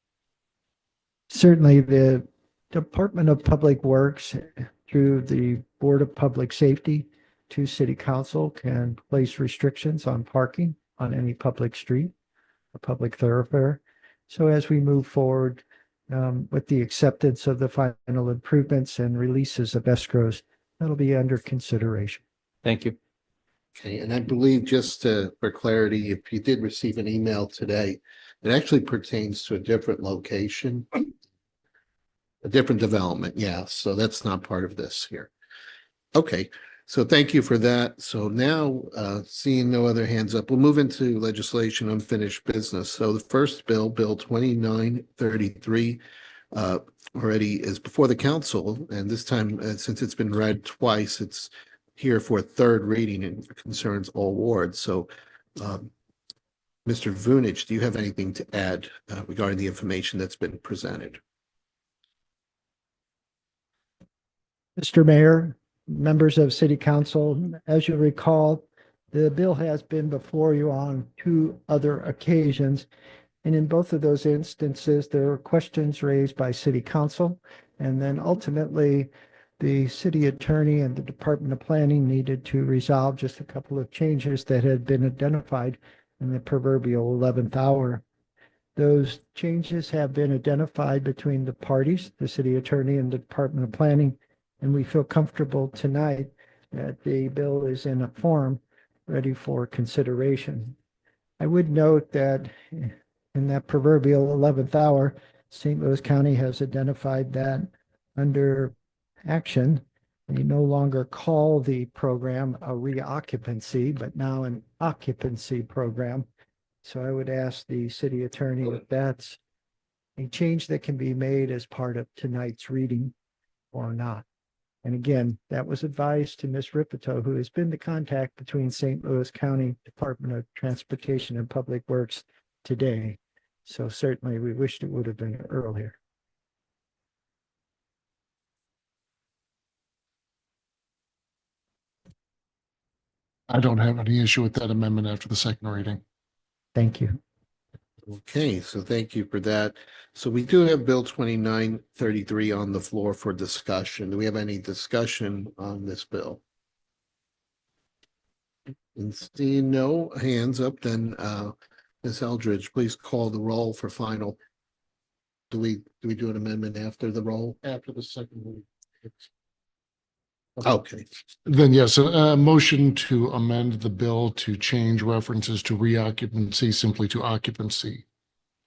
G: Certainly, the Department of Public Works, through the Board of Public Safety to City Council, can place restrictions on parking on any public street or public thoroughfare. So as we move forward with the acceptance of the final improvements and releases of escrows, that'll be under consideration.
M: Thank you.
D: Okay, and I believe just for clarity, if you did receive an email today, it actually pertains to a different location, a different development. Yeah, so that's not part of this here. Okay, so thank you for that. So now, seeing no other hands up, we'll move into legislation unfinished business. So the first bill, Bill 2933, already is before the council, and this time, since it's been read twice, it's here for a third reading and concerns all wards. So, Mr. Vunich, do you have anything to add regarding the information that's been presented?
G: Mr. Mayor, members of City Council, as you recall, The bill has been before you on 2 other occasions. And in both of those instances, there were questions raised by city council. And then ultimately, the city attorney and the Department of Planning needed to resolve just a couple of changes that had been identified in the proverbial 11th hour. Those changes have been identified between the parties, the city attorney and the Department of Planning, and we feel comfortable tonight that the bill is in a form ready for consideration. I would note that in that proverbial 11th hour, St. Louis County has identified that under action, they no longer call the program a reoccupancy, but now an occupancy program. So I would ask the city attorney if that's a change that can be made as part of tonight's reading or not. And again, that was advised to Ms. Ripito, who has been the contact between St. Louis County Department of Transportation and Public Works today. So certainly we wished it would have been earlier.
H: I don't have any issue with that amendment after the second reading.
G: Thank you.
D: Okay, so thank you for that. So we do have Bill 2933 on the floor for discussion. Do we have any discussion on this bill? And seeing no hands up, then Ms. Eldridge, please call the roll for final. Do we do an amendment after the roll?
H: After the second reading.
D: Okay,
H: Then yes, a motion to amend the bill to change references to reoccupancy simply to occupancy.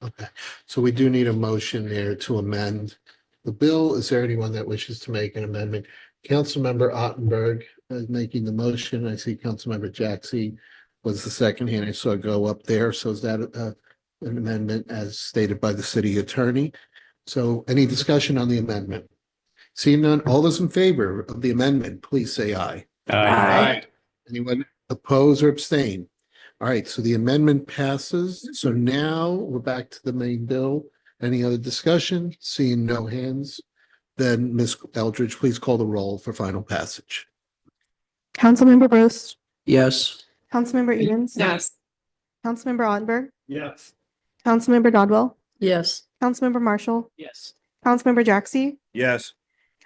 D: okay. So we do need a motion there to amend the bill. Is there anyone that wishes to make an amendment? Councilmember Ottenberg is making the motion. I see Councilmember Jaxi was the second hand I saw go up there. So is that an amendment as stated by the city attorney? So any discussion on the amendment? Seeing none, all those in favor of the amendment, please say aye.
J: Aye.
D: Anyone oppose or abstain? All right, so the amendment passes. So now we're back to the main bill. Any other discussion? Seeing no hands, then Ms. Eldridge, please call the roll for final passage.
B: Councilmember Gross,
F: Yes.
B: Councilmember Edens.
J: Yes.
B: Councilmember Ottenberg,
C: Yes.
B: Councilmember Dodwell,
F: Yes.
B: Councilmember Marshall,
I: Yes.
B: Councilmember Jaxi,
C: Yes.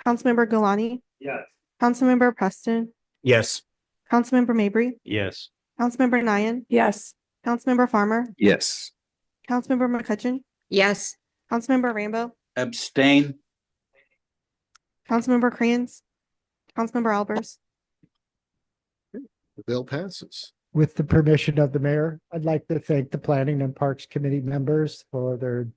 B: Councilmember Galani,
C: Yes.
B: Councilmember Preston,
C: Yes.
B: Councilmember Mabry,
M: Yes.
B: Councilmember Nyan,
J: Yes.
B: Councilmember Farmer,
A: Yes.
B: Councilmember McCutcheon,
J: Yes.
B: Councilmember Rambo,
C: Abstain.
B: Councilmember Crayons, Councilmember Albers.
D: The bill passes.
G: With the permission of the mayor, I'd like to thank the Planning and Parks Committee members for their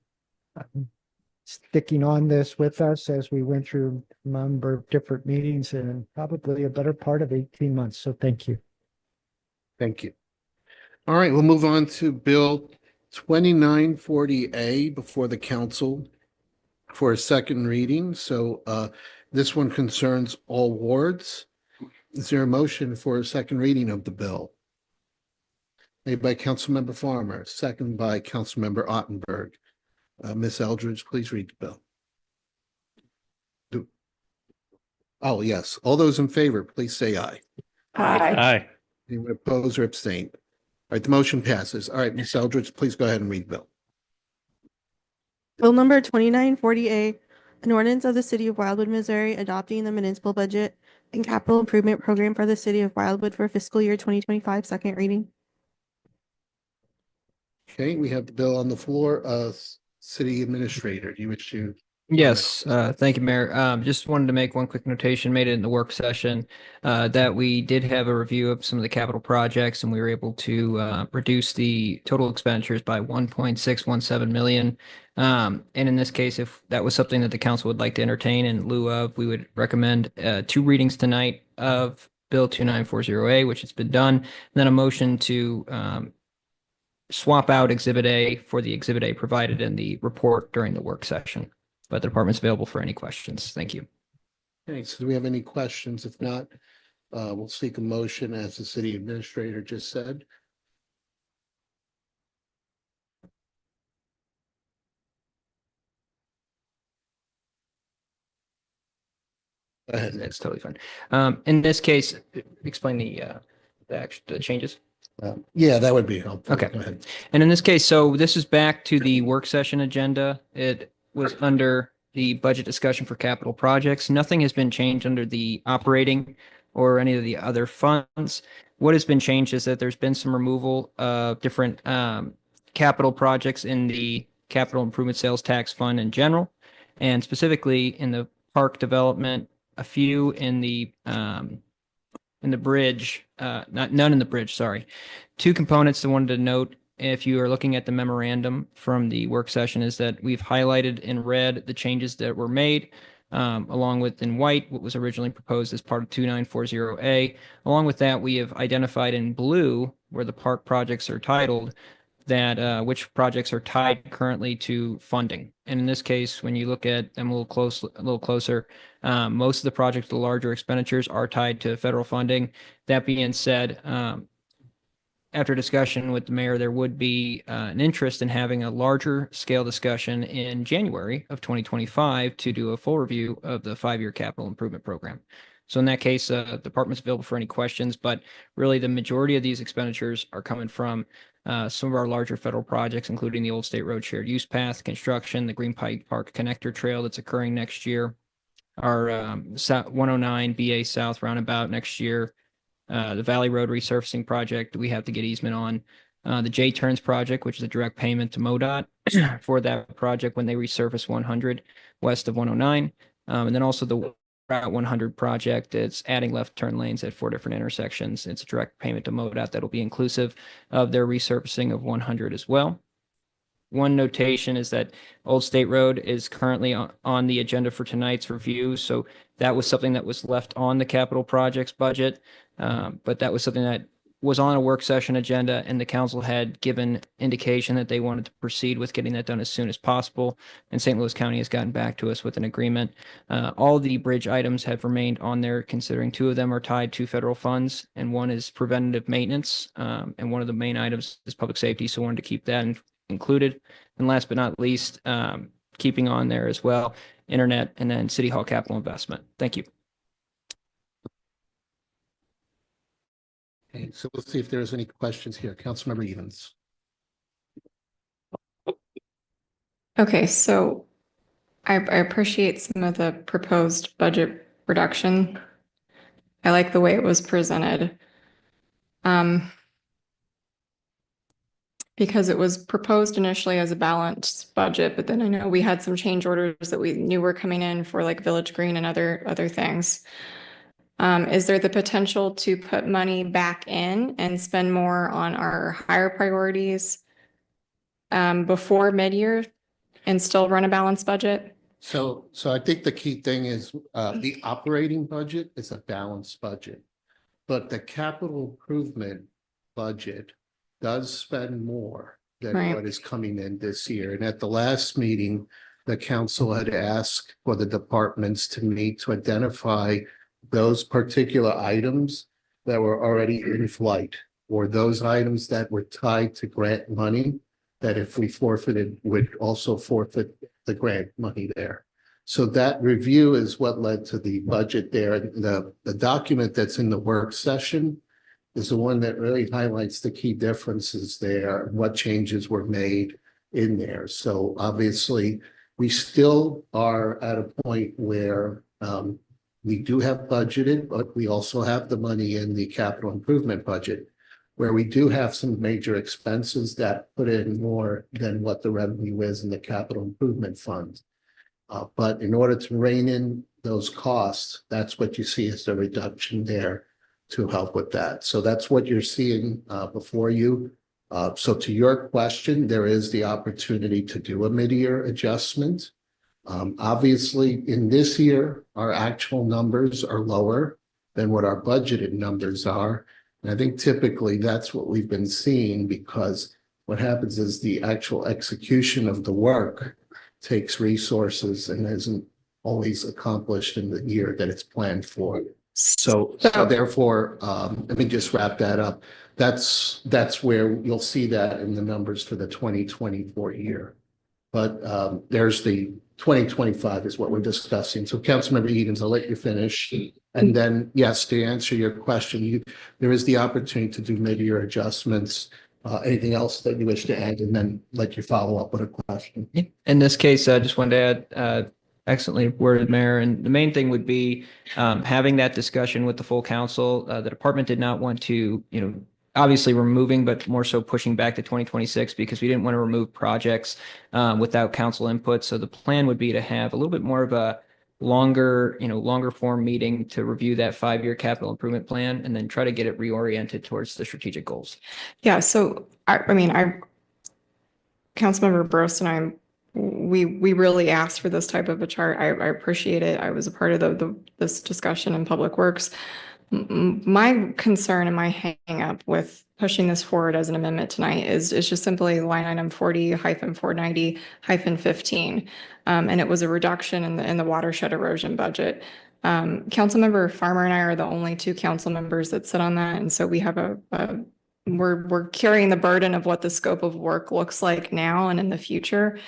G: sticking on this with us as we went through a number of different meetings and probably a better part of 18 months. So thank you.
D: Thank you. All right, we'll move on to Bill 2940A before the council for a second reading. So this one concerns all wards. Is there a motion for a second reading of the bill? Made by Councilmember Farmer, second by Councilmember Ottenberg. Ms. Eldridge, please read the bill. Oh, yes. All those in favor, please say aye.
M: Aye.
D: Anyone oppose or abstain? All right, the motion passes. All right, Ms. Eldridge, please go ahead and read the bill.
B: Bill number 2940A, an ordinance of the city of Wildwood, Missouri, adopting the municipal budget and capital improvement program for the city of Wildwood for fiscal year 2025, second reading.
D: Okay, we have the bill on the floor. City Administrator, do you wish to?
E: Yes, thank you, Mayor. Just wanted to make one quick notation, made it in the work session, that we did have a review of some of the capital projects and we were able to reduce the total expenditures by 1.617 million. And in this case, if that was something that the council would like to entertain in lieu of, we would recommend 2 readings tonight of Bill 2940A, which has been done, and then a motion to swap out Exhibit A for the Exhibit A provided in the report during the work session. But the department's available for any questions. Thank you.
D: Okay, so do we have any questions? If not, we'll seek a motion as the City Administrator just said. Go ahead.
E: That's totally fine. In this case, explain the the changes?
D: Yeah, that would be helpful.
E: Okay.
D: Go ahead.
E: And in this case, so this is back to the work session agenda. It was under the budget discussion for capital projects. Nothing has been changed under the operating or any of the other funds. What has been changed is that there's been some removal of different capital projects in the capital improvement sales tax fund in general, and specifically in the park development, a few in the bridge, none in the bridge, sorry. Two components I wanted to note, if you are looking at the memorandum from the work session, is that we've highlighted in red the changes that were made, along with in white what was originally proposed as part of 2940A. Along with that, we have identified in blue where the park projects are titled that which projects are tied currently to funding. And in this case, when you look at them a little closer, most of the projects, the larger expenditures, are tied to federal funding. That being said, after discussion with the mayor, there would be an interest in having a larger scale discussion in January of 2025 to do a full review of the 5-year capital improvement program. So in that case, the department's available for any questions, but really the majority of these expenditures are coming from some of our larger federal projects, including the Old State Road Shared Use Path construction, the Green Pike Park Connector Trail that's occurring next year, our 109 BA South Roundabout next year, the Valley Road resurfacing project that we have to get easement on, the J-Turns project, which is a direct payment to MoDOT for that project when they resurface 100 west of 109, and then also the Route 100 project. It's adding left turn lanes at 4 different intersections. It's a direct payment to MoDOT that'll be inclusive of their resurfacing of 100 as well. One notation is that Old State Road is currently on the agenda for tonight's review. So that was something that was left on the capital projects budget. But that was something that was on a work session agenda, and the council had given indication that they wanted to proceed with getting that done as soon as possible. And St. Louis County has gotten back to us with an agreement. All the bridge items have remained on there, considering 2 of them are tied to federal funds and one is preventative maintenance. And one of the main items is public safety. So wanted to keep that included. And last but not least, keeping on there as well, internet and then City Hall capital investment. Thank you.
D: Okay, so we'll see if there's any questions here. Councilmember Evans.
N: Okay, so I appreciate some of the proposed budget reduction. I like the way it was presented. Because it was proposed initially as a balanced budget, but then I know we had some change orders that we knew were coming in for like Village Green and other things. Is there the potential to put money back in and spend more on our higher priorities before mid-year and still run a balanced budget?
D: So I think the key thing is the operating budget is a balanced budget, but the capital improvement budget does spend more than
N: Right.
D: what is coming in this year. And at the last meeting, the council had asked for the departments to meet to identify those particular items that were already in flight, or those items that were tied to grant money, that if we forfeited, would also forfeit the grant money there. So that review is what led to the budget there. The document that's in the work session is the one that really highlights the key differences there, and what changes were made in there. So obviously, we still are at a point where we do have budgeted, but we also have the money in the capital improvement budget, where we do have some major expenses that put in more than what the revenue is in the capital improvement fund. But in order to rein in those costs, that's what you see as the reduction there to help with that. So that's what you're seeing before you. So to your question, there is the opportunity to do a mid-year adjustment. Obviously, in this year, our actual numbers are lower than what our budgeted numbers are. And I think typically that's what we've been seeing, because what happens is the actual execution of the work takes resources and isn't always accomplished in the year that it's planned for. So therefore, let me just wrap that up. That's where you'll see that in the numbers for the 2024 year. But there's the 2025 is what we're discussing. So Councilmember Edens, I'll let you finish. And then, yes, to answer your question, there is the opportunity to do mid-year adjustments. Anything else that you wish to add, and then let you follow up with a question.
E: In this case, I just wanted to add, excellently worded, Mayor, and the main thing would be having that discussion with the full council. The department did not want to, obviously removing, but more so pushing back to 2026 because we didn't want to remove projects without council input. So the plan would be to have a little bit more of a longer form meeting to review that 5-year capital improvement plan and then try to get it reoriented towards the strategic goals.
N: Yeah, so Councilmember Brost and I, we really asked for this type of a chart. I appreciate it. I was a part of this discussion in Public Works. My concern and my hang up with pushing this forward as an amendment tonight is just simply line item 40-490-15. And it was a reduction in the watershed erosion budget. Councilmember Farmer and I are the only 2 council members that sit on that. And so we have we're carrying the burden of what the scope of work looks like now and in the future.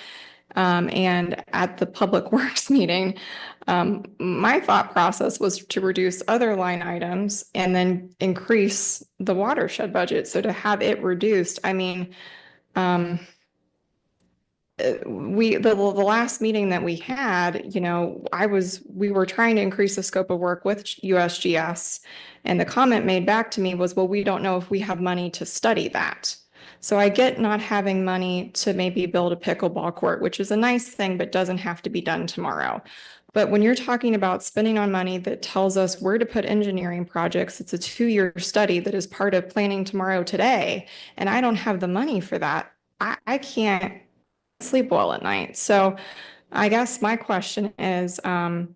N: And at the Public Works meeting, my thought process was to reduce other line items and then increase the watershed budget. So to have it reduced, the last meeting that we had, we were trying to increase the scope of work with USGS, and the comment made back to me was, well, we don't know if we have money to study that. So I get not having money to maybe build a pickleball court, which is a nice thing, but doesn't have to be done tomorrow. But when you're talking about spending on money that tells us where to put engineering projects, it's a 2-year study that is part of planning tomorrow today, and I don't have the money for that. I can't sleep well at night. So I guess my question is, can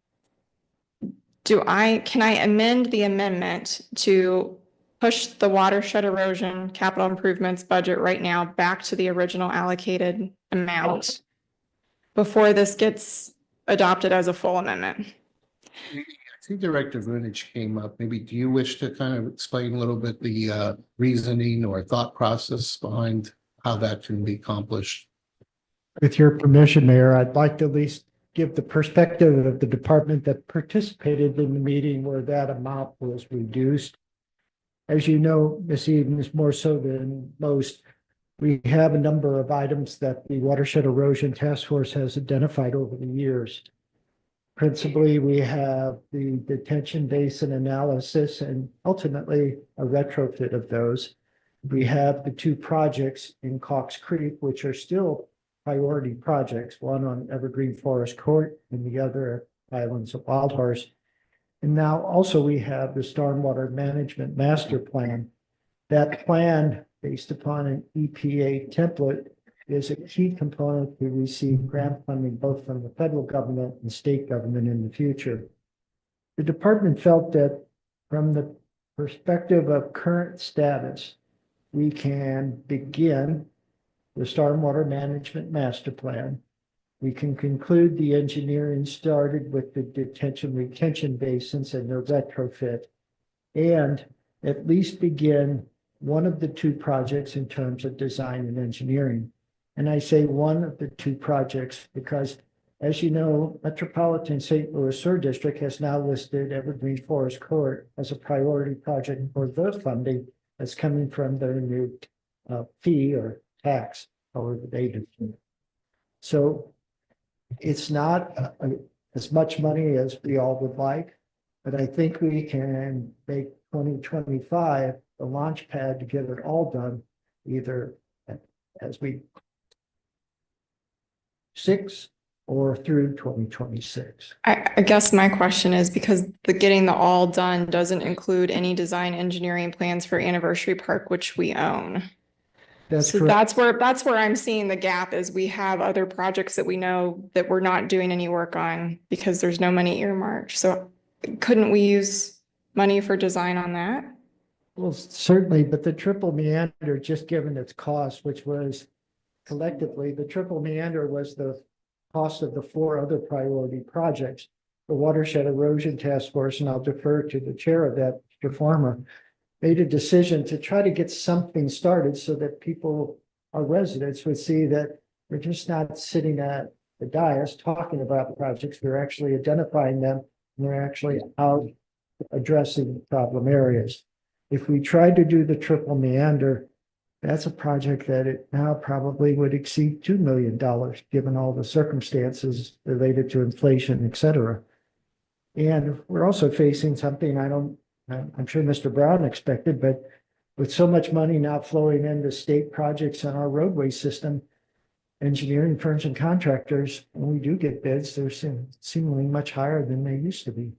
N: I amend the amendment to push the watershed erosion capital improvements budget right now back to the original allocated amount before this gets adopted as a full amendment?
D: I think Director Vunich came up. Maybe do you wish to kind of explain a little bit the reasoning or thought process behind how that can be accomplished?
G: With your permission, Mayor, I'd like to at least give the perspective of the department that participated in the meeting where that amount was reduced. As you know, Ms. Edens, more so than most, we have a number of items that the Watershed Erosion Task Force has identified over the years. Principally, we have the detention basin analysis and ultimately a retrofit of those. We have the 2 projects in Cox Creek, which are still priority projects, one on Evergreen Forest Court and the other Islands of Wild Horse. And now also we have the Stormwater Management Master Plan. That plan, based upon an EPA template, is a key component to receive grant funding both from the federal government and state government in the future. The department felt that from the perspective of current status, we can begin the Stormwater Management Master Plan. We can conclude the engineering started with the detention retention basins and their retrofit, and at least begin one of the 2 projects in terms of design and engineering. And I say one of the 2 projects because, as you know, Metropolitan St. Louis Sewer District has now listed Evergreen Forest Court as a priority project for their funding that's coming from their new fee or tax, however they do. So it's not as much money as we all would like, but I think we can make 2025 the launch pad to get it all done, either as we 6 or through 2026.
N: I guess my question is because getting the all done doesn't include any design engineering plans for Anniversary Park, which we own.
G: That's
N: That's where I'm seeing the gap is we have other projects that we know that we're not doing any work on because there's no money earmarked. So couldn't we use money for design on that?
G: Well, certainly, but the triple meander, just given its cost, which was collectively, the triple meander was the cost of the 4 other priority projects. The Watershed Erosion Task Force, and I'll defer to the chair of that, Mr. Farmer, made a decision to try to get something started so that people, our residents, would see that we're just not sitting at the dais talking about projects. We're actually identifying them. And we're actually out addressing problem areas. If we tried to do the triple meander, that's a project that it now probably would exceed $2 million, given all the circumstances related to inflation, et cetera. And we're also facing something I'm sure Mr. Brown expected, but with so much money now flowing into state projects on our roadway system, engineering firms and contractors, when we do get bids, they're seemingly much higher than they used to be.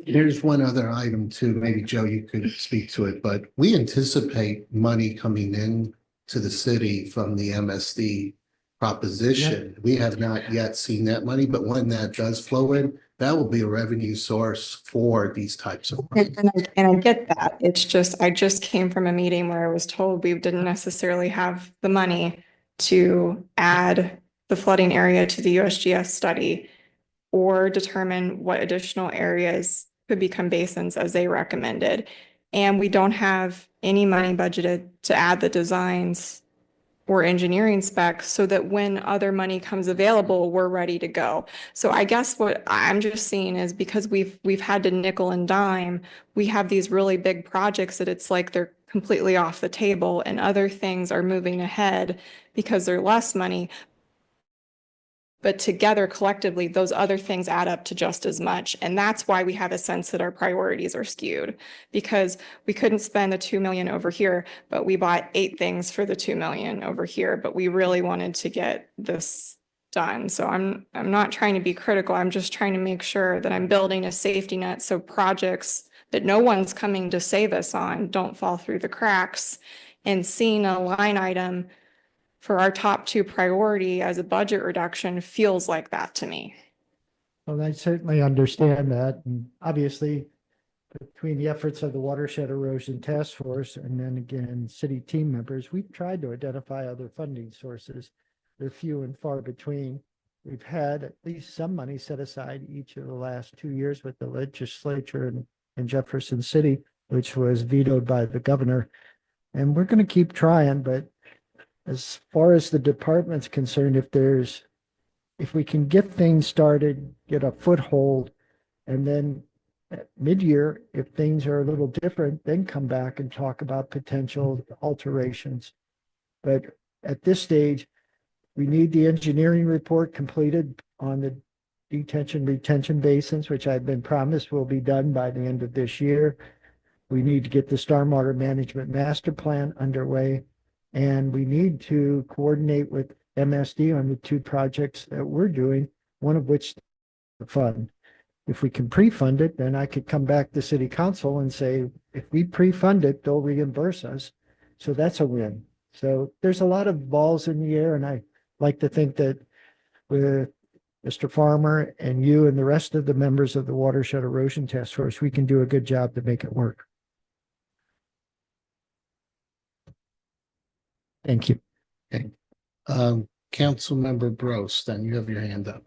D: Here's one other item too, maybe Joe, you could speak to it, but we anticipate money coming in to the city from the MSD proposition. We have not yet seen that money, but when that does flow in, that will be a revenue source for these types of.
N: And I get that. It's just, I just came from a meeting where I was told we didn't necessarily have the money to add the flooding area to the USGS study or determine what additional areas could become basins as they recommended. And we don't have any money budgeted to add the designs or engineering specs so that when other money comes available, we're ready to go. So I guess what I'm just seeing is because we've had to nickel and dime, we have these really big projects that it's like they're completely off the table and other things are moving ahead because they're less money. But together collectively, those other things add up to just as much. And that's why we have a sense that our priorities are skewed because we couldn't spend the 2 million over here, but we bought 8 things for the 2 million over here, but we really wanted to get this done. So I'm not trying to be critical. I'm just trying to make sure that I'm building a safety net so projects that no one's coming to save us on don't fall through the cracks. And seeing a line item for our top 2 priority as a budget reduction feels like that to me.
G: Well, I certainly understand that. And obviously, between the efforts of the Watershed Erosion Task Force and then again, city team members, we've tried to identify other funding sources. They're few and far between. We've had at least some money set aside each of the last 2 years with the legislature in Jefferson City, which was vetoed by the governor. And we're going to keep trying, but as far as the department's concerned, if we can get things started, get a foothold, and then at mid-year, if things are a little different, then come back and talk about potential alterations. But at this stage, we need the engineering report completed on the detention retention basins, which I've been promised will be done by the end of this year. We need to get the stormwater management master plan underway. And we need to coordinate with MSD on the 2 projects that we're doing, one of which the fund. If we can pre-fund it, then I could come back to city council and say, if we pre-fund it, they'll reimburse us. So that's a win. So there's a lot of balls in the air. And I like to think that with Mr. Farmer and you and the rest of the members of the Watershed Erosion Task Force, we can do a good job to make it work. Thank you.
D: Okay. Councilmember Bros, then you have your hand up.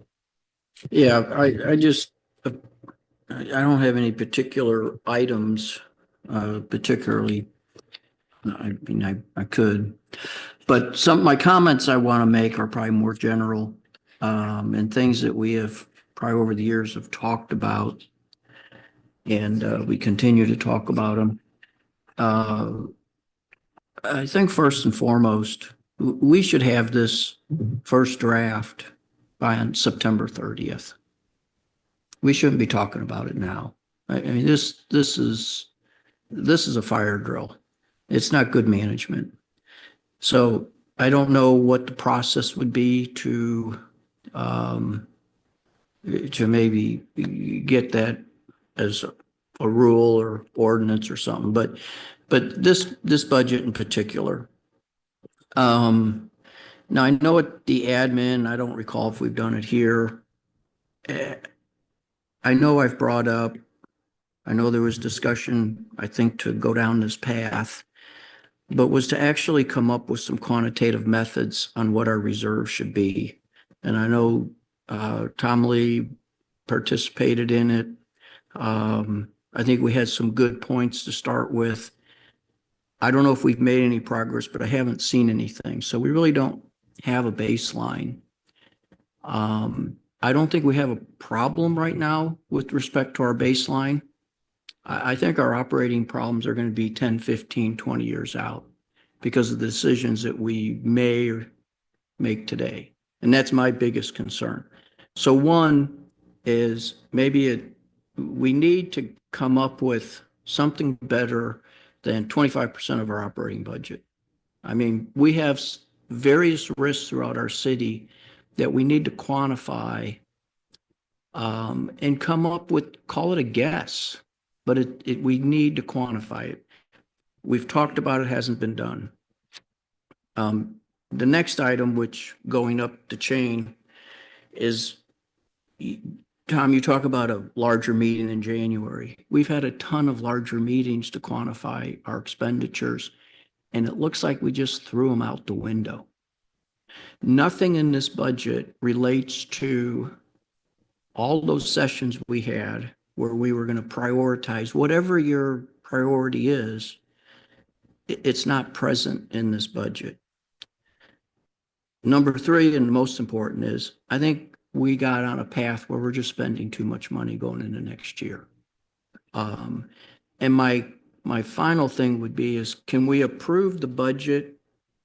O: Yeah, I just, I don't have any particular items, particularly. I mean, I could, but my comments I want to make are probably more general, and things that we have probably over the years have talked about, and we continue to talk about them. I think first and foremost, we should have this first draft by on September 30th. We shouldn't be talking about it now. I mean, this is a fire drill. It's not good management. So I don't know what the process would be to maybe get that as a rule or ordinance or something, but this budget in particular. Now I know at the admin, I don't recall if we've done it here. I know I've brought up, I know there was discussion, I think, to go down this path, but was to actually come up with some quantitative methods on what our reserve should be. And I know Tom Lee participated in it. I think we had some good points to start with. I don't know if we've made any progress, but I haven't seen anything. So we really don't have a baseline. I don't think we have a problem right now with respect to our baseline. I think our operating problems are going to be 10, 15, 20 years out because of the decisions that we may make today. And that's my biggest concern. So one is we need to come up with something better than 25% of our operating budget. I mean, we have various risks throughout our city that we need to quantify and come up with, call it a guess, but we need to quantify it. We've talked about it, hasn't been done. The next item, which going up the chain, is, Tom, you talk about a larger meeting in January. We've had a ton of larger meetings to quantify our expenditures, and it looks like we just threw them out the window. Nothing in this budget relates to all those sessions we had where we were going to prioritize whatever your priority is. It's not present in this budget. Number three, and most important, is I think we got on a path where we're just spending too much money going into next year. And my final thing would be is, can we approve the budget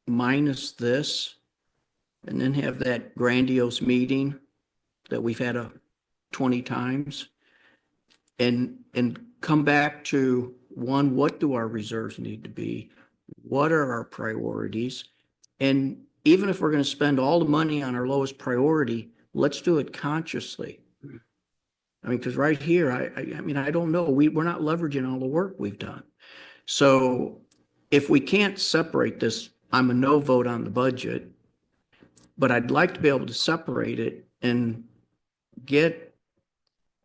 O: minus this and then have that grandiose meeting that we've had 20 times and come back to, one, what do our reserves need to be? What are our priorities? And even if we're going to spend all the money on our lowest priority, let's do it consciously. I mean, because right here, I mean, I don't know. We're not leveraging all the work we've done. So if we can't separate this, I'm a no vote on the budget, but I'd like to be able to separate it and get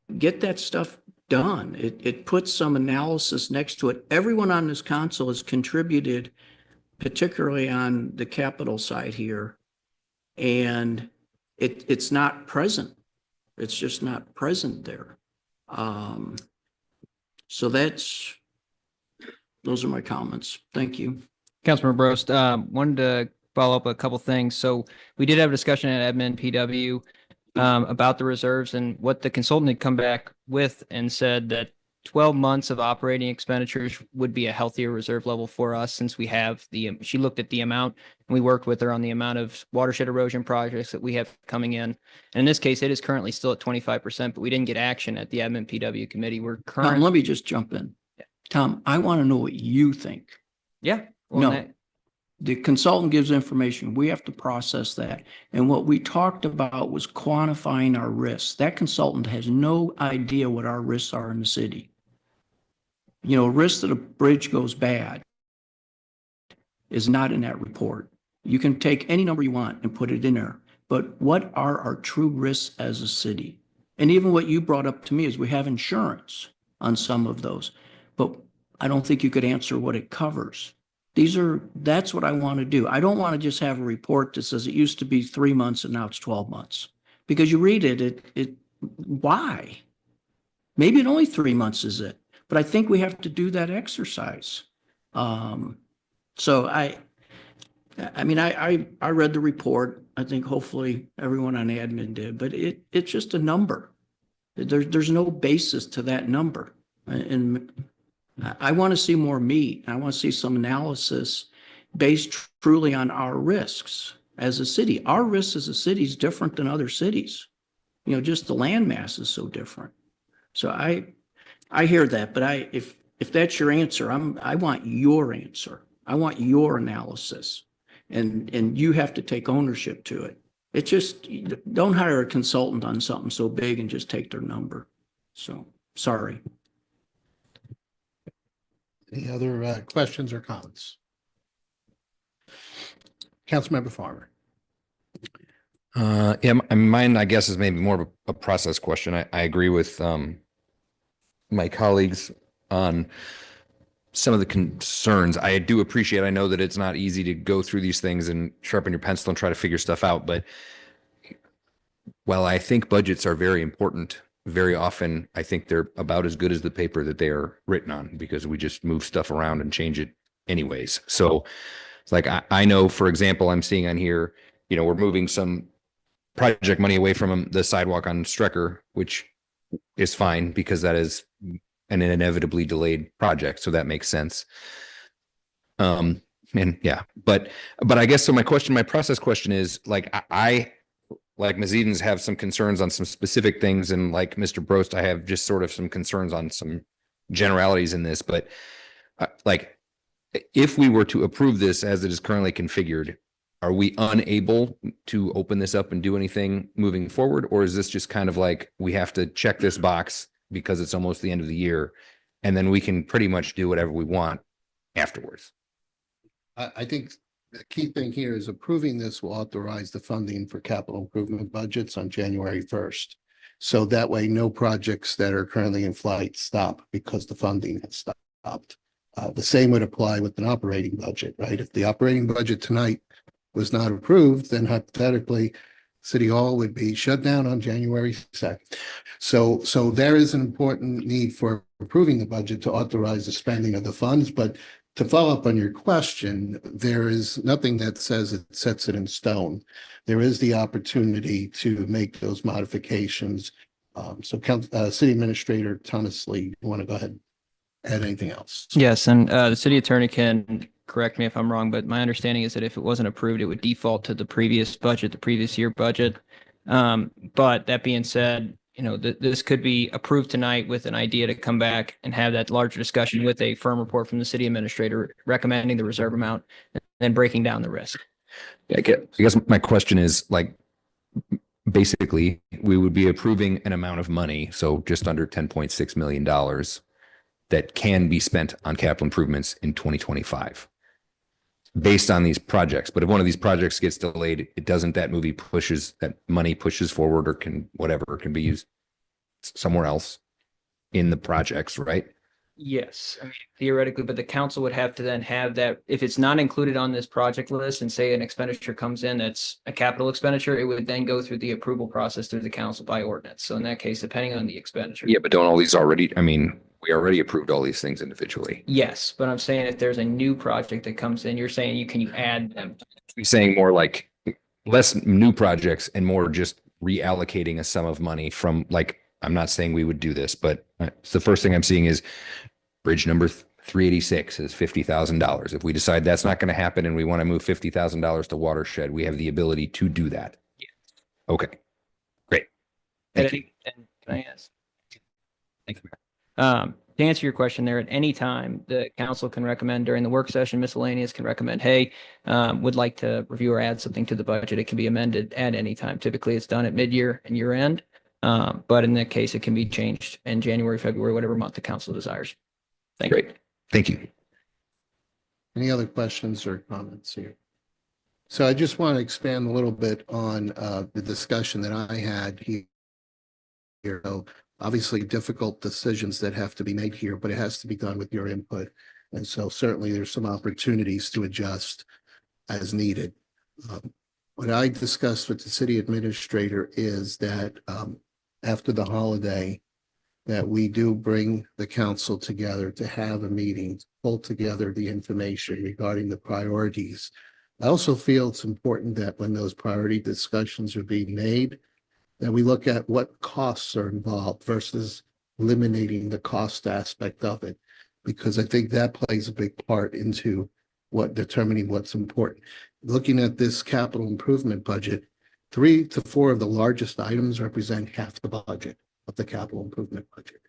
O: that stuff done. It puts some analysis next to it. Everyone on this council has contributed, particularly on the capital side here, and it's not present. It's just not present there. So those are my comments. Thank you.
E: Councilmember Brost, wanted to follow up a couple things. So we did have a discussion at Edmond PW about the reserves, and what the consultant had come back with and said that 12 months of operating expenditures would be a healthier reserve level for us, since we have she looked at the amount, and we worked with her on the amount of watershed erosion projects that we have coming in. And in this case, it is currently still at 25%, but we didn't get action at the Edmond PW committee.
O: Tom, let me just jump in. Tom, I want to know what you think.
E: Yeah.
O: Well,
E: no,
O: the consultant gives information. We have to process that. And what we talked about was quantifying our risks. That consultant has no idea what our risks are in the city. You know, risk that a bridge goes bad is not in that report. You can take any number you want and put it in there, but what are our true risks as a city? And even what you brought up to me is we have insurance on some of those, but I don't think you could answer what it covers. That's what I want to do. I don't want to just have a report that says it used to be 3 months and now it's 12 months. Because you read it, why? Maybe it only 3 months is it. But I think we have to do that exercise. So I mean, I read the report. I think hopefully everyone on admin did, but it's just a number. There's no basis to that number. And I want to see more meat. I want to see some analysis based truly on our risks as a city. Our risks as a city is different than other cities. You know, just the land mass is so different. So I hear that, but if that's your answer, I want your answer. I want your analysis, and you have to take ownership to it. It's just, don't hire a consultant on something so big and just take their number. So sorry.
D: Any other questions or comments? Councilmember Farmer.
A: Yeah, mine, I guess, is maybe more of a process question. I agree with my colleagues on some of the concerns. I do appreciate, I know that it's not easy to go through these things and sharpen your pencil and try to figure stuff out, but while I think budgets are very important, very often I think they're about as good as the paper that they are written on, because we just move stuff around and change it anyways. So it's like, I know, for example, I'm seeing on here, you know, we're moving some project money away from the sidewalk on Strecker, which is fine because that is an inevitably delayed project. So that makes sense. And yeah, but I guess so my process question is like, I like Ms. Edens have some concerns on some specific things, and like Mr. Brost, I have just sort of some concerns on some generalities in this, but like if we were to approve this as it is currently configured, are we unable to open this up and do anything moving forward? Or is this just kind of like, we have to check this box because it's almost the end of the year, and then we can pretty much do whatever we want afterwards?
D: I think the key thing here is approving this will authorize the funding for capital improvement budgets on January 1st. So that way, no projects that are currently in flight stop because the funding has stopped. The same would apply with an operating budget, right? If the operating budget tonight was not approved, then hypothetically, City Hall would be shut down on January 2nd. So there is an important need for approving the budget to authorize the spending of the funds. But to follow up on your question, there is nothing that says it sets it in stone. There is the opportunity to make those modifications. City Administrator Thomas Lee, you want to go ahead and add anything else?
E: Yes, and the city attorney can correct me if I'm wrong, but my understanding is that if it wasn't approved, it would default to the previous budget, the previous year budget. But that being said, you know, this could be approved tonight with an idea to come back and have that larger discussion with a firm report from the city administrator recommending the reserve amount and then breaking down the risk.
A: I guess my question is like, basically, we would be approving an amount of money, so just under $10.6 million that can be spent on capital improvements in 2025 based on these projects. But if one of these projects gets delayed, it doesn't, that money pushes forward or can be used somewhere else in the projects, right?
E: Yes, I mean, theoretically, but the council would have to then have that, if it's not included on this project list and say an expenditure comes in that's a capital expenditure, it would then go through the approval process through the council by ordinance. So in that case, depending on the expenditure.
A: Yeah, but don't all these already, I mean, we already approved all these things individually.
E: Yes, but I'm saying if there's a new project that comes in, you're saying you add them.
A: We're saying more like less new projects and more just reallocating a sum of money from, like, I'm not saying we would do this, but it's the first thing I'm seeing is bridge number 386 is $50,000. If we decide that's not going to happen and we want to move $50,000 to watershed, we have the ability to do that.
E: Yeah.
A: Okay, great. Thank you.
E: And can I ask? Thank you. To answer your question there, at any time, the council can recommend during the work session, miscellaneous can recommend, hey, would like to review or add something to the budget. It can be amended at any time. Typically, it's done at mid-year and year end. But in that case, it can be changed in January, February, whatever month the council desires. Thank you.
A: Great. Thank you.
D: Any other questions or comments here? So I just want to expand a little bit on the discussion that I had here. So obviously difficult decisions that have to be made here, but it has to be done with your input. And so certainly there's some opportunities to adjust as needed. What I discussed with the city administrator is that after the holiday, that we do bring the council together to have a meeting, to pull together the information regarding the priorities. I also feel it's important that when those priority discussions are being made, that we look at what costs are involved versus eliminating the cost aspect of it, because I think that plays a big part into determining what's important. Looking at this capital improvement budget, 3 to 4 of the largest items represent half the budget of the capital improvement budget.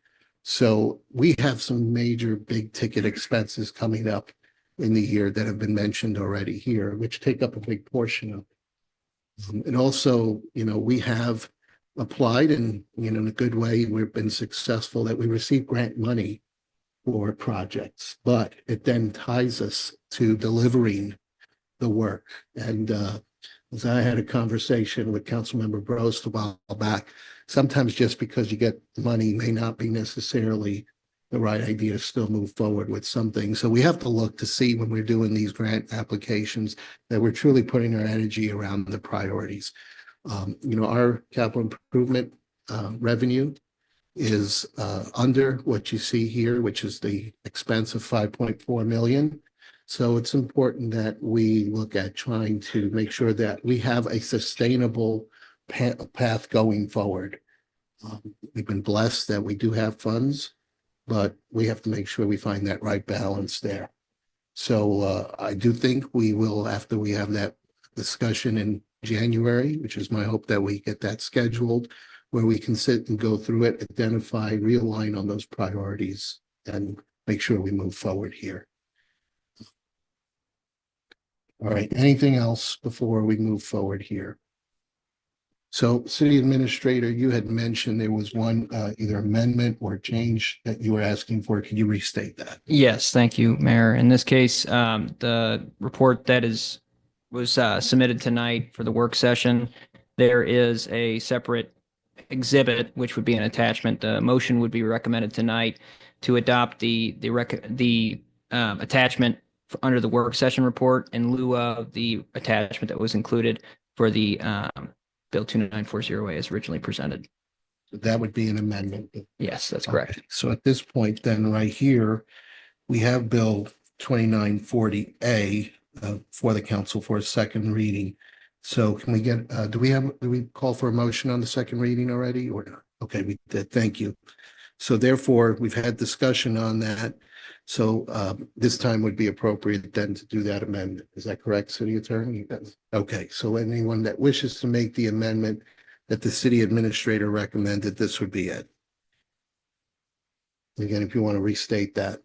D: So we have some major big ticket expenses coming up in the year that have been mentioned already here, which take up a big portion of it. And also, we have applied and, in a good way, we've been successful that we receive grant money for projects, but it then ties us to delivering the work. And as I had a conversation with Councilmember Brost a while back, sometimes just because you get money may not be necessarily the right idea to still move forward with something. So we have to look to see when we're doing these grant applications that we're truly putting our energy around the priorities. Our capital improvement revenue is under what you see here, which is the expense of 5.4 million. So it's important that we look at trying to make sure that we have a sustainable path going forward. We've been blessed that we do have funds, but we have to make sure we find that right balance there. So I do think we will, after we have that discussion in January, which is my hope that we get that scheduled, where we can sit and go through it, identify, realign on those priorities, and make sure we move forward here. All right, anything else before we move forward here? So, City Administrator, you had mentioned there was one either amendment or change that you were asking for. Could you restate that?
E: Yes, thank you, Mayor. In this case, the report that was submitted tonight for the work session, there is a separate exhibit, which would be an attachment. The motion would be recommended tonight to adopt the attachment under the work session report in lieu of the attachment that was included for the Bill 2940A as originally presented.
D: So that would be an amendment.
E: Yes, that's correct.
D: Okay. So at this point, then right here, we have Bill 2940A for the council for a second reading. So can we get, do we call for a motion on the second reading already or not? Okay, we did. Thank you. So therefore, we've had discussion on that. So this time would be appropriate then to do that amendment. Is that correct, City Attorney? Okay, so anyone that wishes to make the amendment that the City Administrator recommended, this would be it. Again, if you want to restate that.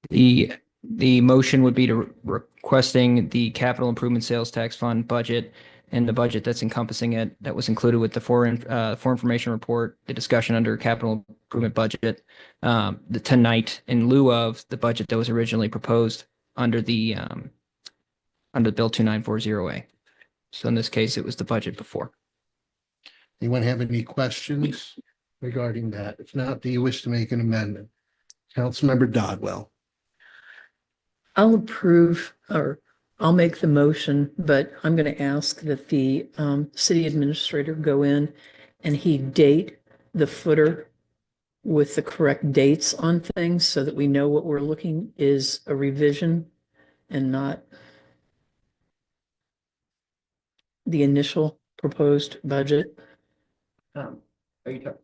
E: The motion would be to requesting the capital improvement sales tax fund budget and the budget that's encompassing it that was included with the for information report, the discussion under capital improvement budget, the tonight in lieu of the budget that was originally proposed under the Bill 2940A. So in this case, it was the budget before.
D: Anyone have any questions regarding that? If not, do you wish to make an amendment? Councilmember Dodwell.
F: I'll approve, or I'll make the motion, but I'm going to ask that the city administrator go in and he date the footer with the correct dates on things so that we know what we're looking is a revision and not the initial proposed budget.
E: Are you talking?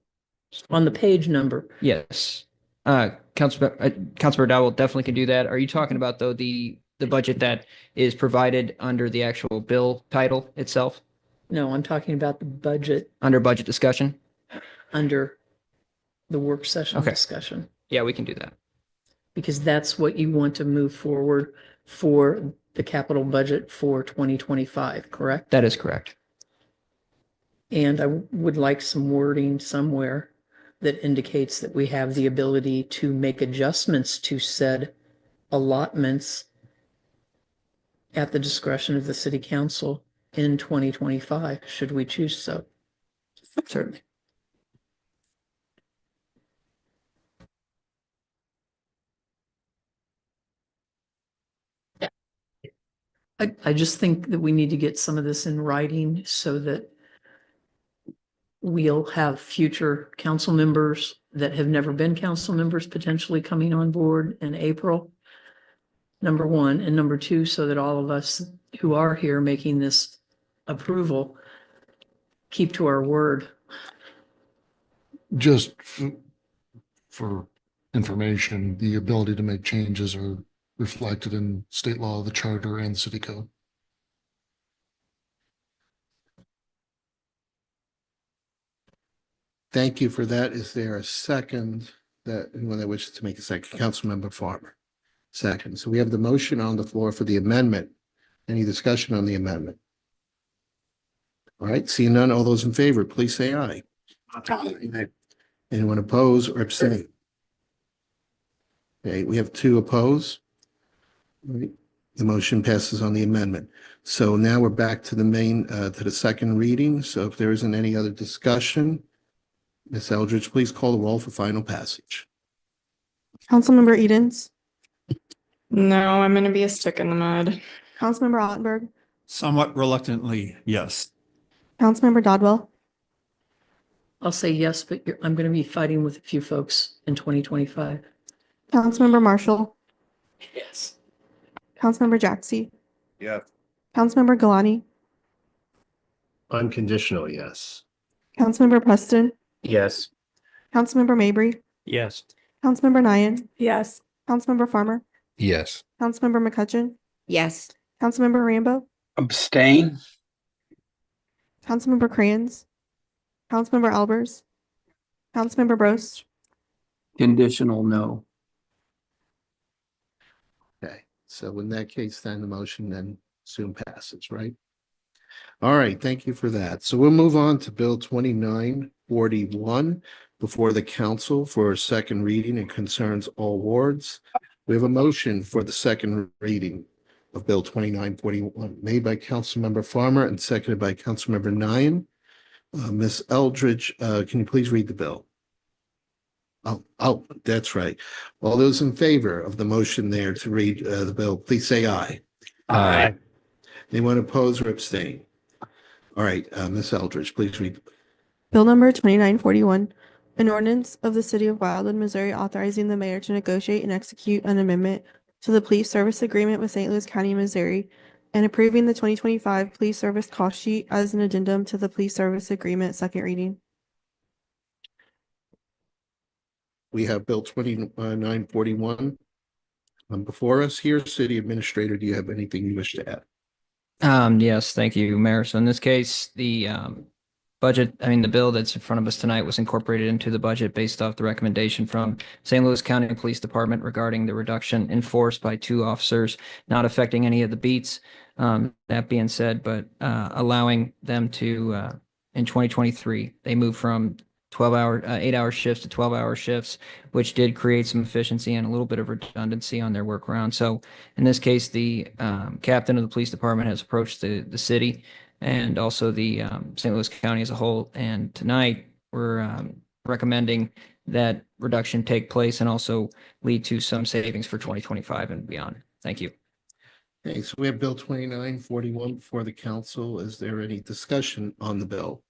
F: On the page number.
E: Yes. Councilmember Dowell definitely can do that. Are you talking about though the budget that is provided under the actual bill title itself?
F: No, I'm talking about the budget
E: Under budget discussion?
F: under the work session
E: Okay.
F: discussion,
E: Yeah, we can do that.
F: because that's what you want to move forward for the capital budget for 2025, correct?
E: That is correct.
F: And I would like some wording somewhere that indicates that we have the ability to make adjustments to said allotments at the discretion of the city council in 2025, should we choose so.
E: Certainly.
F: I just think that we need to get some of this in writing so that we'll have future council members that have never been council members potentially coming on board in April. Number one, and number two, so that all of us who are here making this approval keep to our word.
H: Just for information, the ability to make changes are reflected in state law, the charter, and city code.
D: Thank you for that. Is there a second that anyone that wishes to make a second? Councilmember Farmer. Second. So we have the motion on the floor for the amendment. Any discussion on the amendment? All right, seeing none, all those in favor, please say aye. Aye. Anyone oppose or abstain? Okay, we have 2 oppose. All right, the motion passes on the amendment. So now we're back to the main, to the second reading. So if there isn't any other discussion, Ms. Eldridge, please call the roll for final passage.
B: Councilmember Edens,
N: No, I'm gonna be a stick in the mud.
B: Councilmember Ottenberg,
P: Somewhat reluctantly, yes.
B: Councilmember Dodwell,
F: I'll say yes, but I'm going to be fighting with a few folks in 2025.
B: Councilmember Marshall,
F: Yes.
B: Councilmember Jaxi,
C: Yes.
B: Councilmember Galani,
Q: Unconditional, yes.
B: Councilmember Preston,
Q: Yes.
B: Councilmember Mabry,
M: Yes.
B: Councilmember Nian. Yes. Councilmember Farmer,
A: Yes.
B: Councilmember McCutcheon,
N: Yes.
B: Councilmember Rambo,
K: Abstain?
B: Councilmember Crayons, Councilmember Albers, Councilmember Bros,
O: Conditional no.
D: Okay, so in that case, then the motion then soon passes, right? All right, thank you for that. So we'll move on to Bill 2941 before the council for a second reading and concerns all wards. We have a motion for the second reading of Bill 2941 made by Councilmember Farmer and seconded by Councilmember Nian. Ms. Eldridge, can you please read the bill? Oh, that's right. All those in favor of the motion there to read the bill, please say aye.
A: Aye.
D: Anyone oppose or abstain? All right, Ms. Eldridge, please read.
B: Bill number 2941, an ordinance of the city of Wildwood, Missouri, authorizing the mayor to negotiate and execute an amendment to the police service agreement with St. Louis County, Missouri, and approving the 2025 police service cost sheet as an addendum to the police service agreement, second reading.
D: We have Bill 2941 before us here. City Administrator, do you have anything you wish to add?
E: Yes, thank you, Mayor. So in this case, the the bill that's in front of us tonight was incorporated into the budget based off the recommendation from St. Louis County Police Department regarding the reduction in force by 2 officers, not affecting any of the beats. That being said, but allowing them to, in 2023, they moved from 8-hour shifts to 12-hour shifts, which did create some efficiency and a little bit of redundancy on their work around. So in this case, the captain of the police department has approached the city and also the St. Louis County as a whole. And tonight, we're recommending that reduction take place and also lead to some savings for 2025 and beyond. Thank you.
D: Okay, so we have Bill 2941 before the council. Is there any discussion on the bill?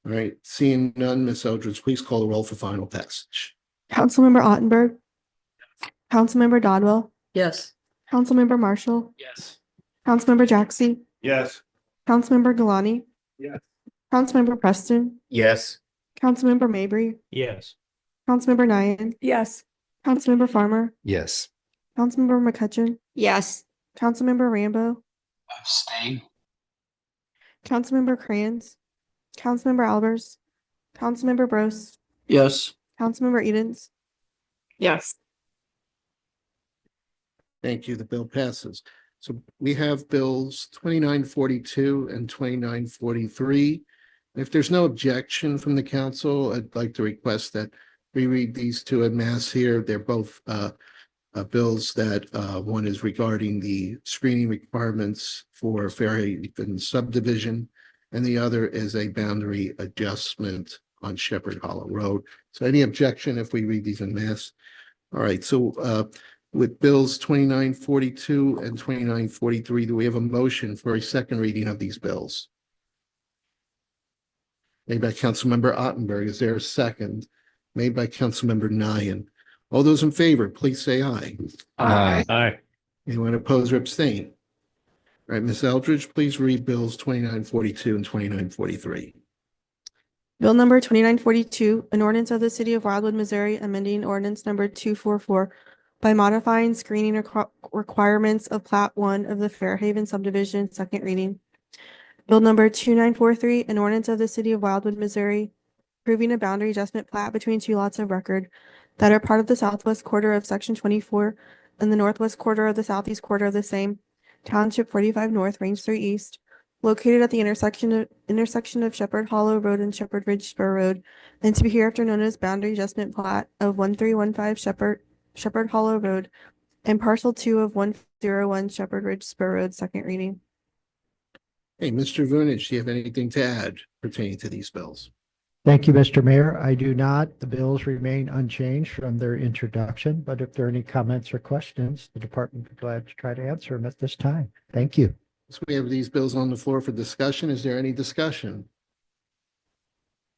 D: All right, seeing none, Ms. Eldridge, please call the roll for final passage.
B: Councilmember Ottenberg, Councilmember Dodwell,
F: Yes.
B: Councilmember Marshall,
Q: Yes.
B: Councilmember Jaxi,
C: Yes.
B: Councilmember Galani,
C: Yes.
B: Councilmember Preston,
Q: Yes.
B: Councilmember Mabry,
M: Yes.
B: Councilmember Nian. Yes. Councilmember Farmer,
A: Yes.
B: Councilmember McCutcheon,
N: Yes.
B: Councilmember Rambo,
K: Abstain?
B: Councilmember Crayons, Councilmember Albers, Councilmember Bros,
O: Yes.
B: Councilmember Edens. Yes.
D: Thank you. The bill passes. So we have bills 2942 and 2943. If there's no objection from the council, I'd like to request that we read these two en masse here. They're both bills that one is regarding the screening requirements for Fairhaven subdivision, and the other is a boundary adjustment on Shepherd Hollow Road. So any objection if we read these en masse? All right, so with bills 2942 and 2943, do we have a motion for a second reading of these bills? Made by Councilmember Ottenberg. Is there a second? Made by Councilmember Nian. All those in favor, please say aye.
A: Aye.
M: Aye.
D: Anyone oppose or abstain? All right, Ms. Eldridge, please read bills 2942 and 2943.
B: Bill number 2942, an ordinance of the city of Wildwood, Missouri, amending ordinance number 244 by modifying screening requirements of Plat 1 of the Fairhaven subdivision, second reading. Bill number 2943, an ordinance of the city of Wildwood, Missouri, approving a boundary adjustment plat between 2 lots of record that are part of the southwest quarter of section 24 and the northwest quarter of the southeast quarter of the same, Township 45 North, Range 3 East, located at the intersection of Shepherd Hollow Road and Shepherd Ridge Spur Road, and to be hereafter known as Boundary Adjustment Plat of 1315 Shepherd Hollow Road and Parcel 2 of 101 Shepherd Ridge Spur Road, second reading.
D: Hey, Mr. Vunich, do you have anything to add pertaining to these bills?
G: Thank you, Mr. Mayor. I do not. The bills remain unchanged from their introduction, but if there are any comments or questions, the department would be glad to try to answer them at this time. Thank you.
D: So we have these bills on the floor for discussion. Is there any discussion?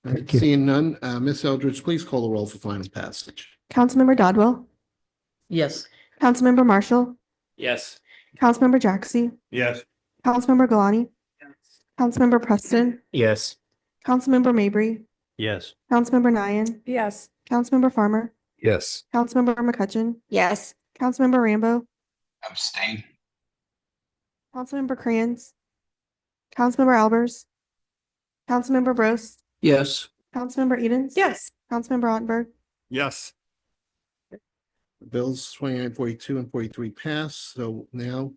D: All right,
G: Thank you.
D: seeing none, Ms. Eldridge, please call the roll for final passage.
B: Councilmember Dodwell,
F: Yes.
B: Councilmember Marshall,
Q: Yes.
B: Councilmember Jaxi,
C: Yes.
B: Councilmember Galani, Councilmember Preston,
C: Yes.
B: Councilmember Mabry,
M: Yes.
B: Councilmember Nian,
N: Yes.
B: Councilmember Farmer,
A: Yes.
B: Councilmember McCutcheon,
N: Yes.
B: Councilmember Rambo,
K: Abstain.
B: Councilmember Crayons, Councilmember Albers, Councilmember Bros,
O: Yes.
B: Councilmember Edens.
N: Yes.
B: Councilmember Ottenberg,
P: Yes.
D: Bills 2942 and 43 pass. So now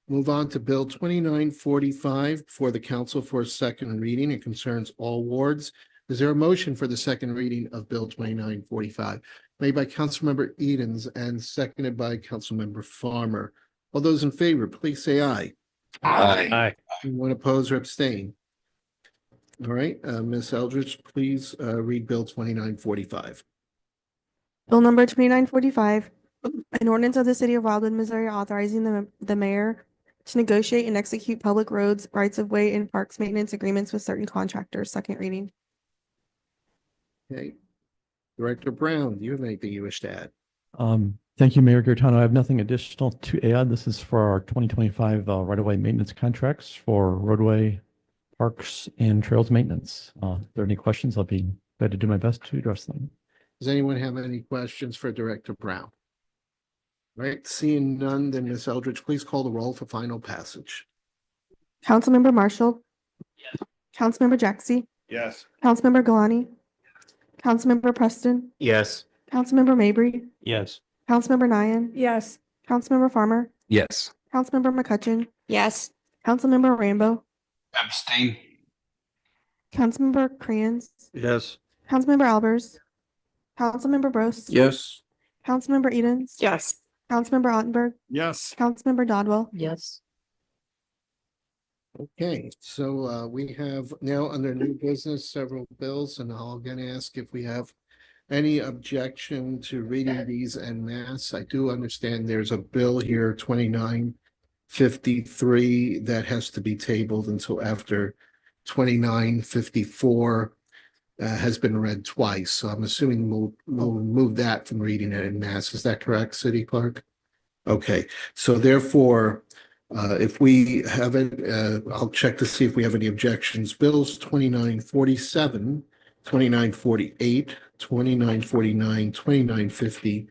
D: move on to Bill 2945 for the council for a second reading. It concerns all wards. Is there a motion for the second reading of Bill 2945? Made by Councilmember Edens and seconded by Councilmember Farmer. All those in favor, please say aye.
M: Aye.
D: Anyone oppose or abstain? All right, Ms. Eldridge, please read Bill 2945.
B: Bill number 2945, an ordinance of the city of Wildwood, Missouri, authorizing the mayor to negotiate and execute public roads, rights of way, and parks maintenance agreements with certain contractors. Second reading.
D: Okay. Director Brown, do you have anything you wish to add?
Q: Thank you, Mayor Gaetano. I have nothing additional to add. This is for our 2025 right-of-way maintenance contracts for roadway, parks, and trails maintenance. If there are any questions, I'll be glad to do my best to address them.
D: Does anyone have any questions for Director Brown? Right, seeing none, then Ms. Eldridge, please call the roll for final passage.
B: Councilmember Marshall. Yes. Councilmember Jaxi.
C: Yes.
B: Councilmember Galani. Councilmember Preston.
C: Yes.
B: Councilmember Mabry.
M: Yes.
B: Councilmember Nian.
N: Yes.
B: Councilmember Farmer.
A: Yes.
B: Councilmember McCutcheon.
N: Yes.
B: Councilmember Rambo.
K: Abstain.
B: Councilmember Crayons.
C: Yes.
B: Councilmember Albers. Councilmember Bros.
O: Yes.
B: Councilmember Edens.
N: Yes.
B: Councilmember Ottenberg.
P: Yes.
B: Councilmember Dodwell.
F: Yes.
D: Okay, so we have now under new business several bills, and I'll again ask if we have any objection to reading these en masse. I do understand there's a bill here, 2953, that has to be tabled until after 2954 has been read twice. So I'm assuming we'll move that from reading it en masse. Is that correct, City Clerk? Okay, so therefore, if we have it, I'll check to see if we have any objections. Bills 2947, 2948, 2949, 2950,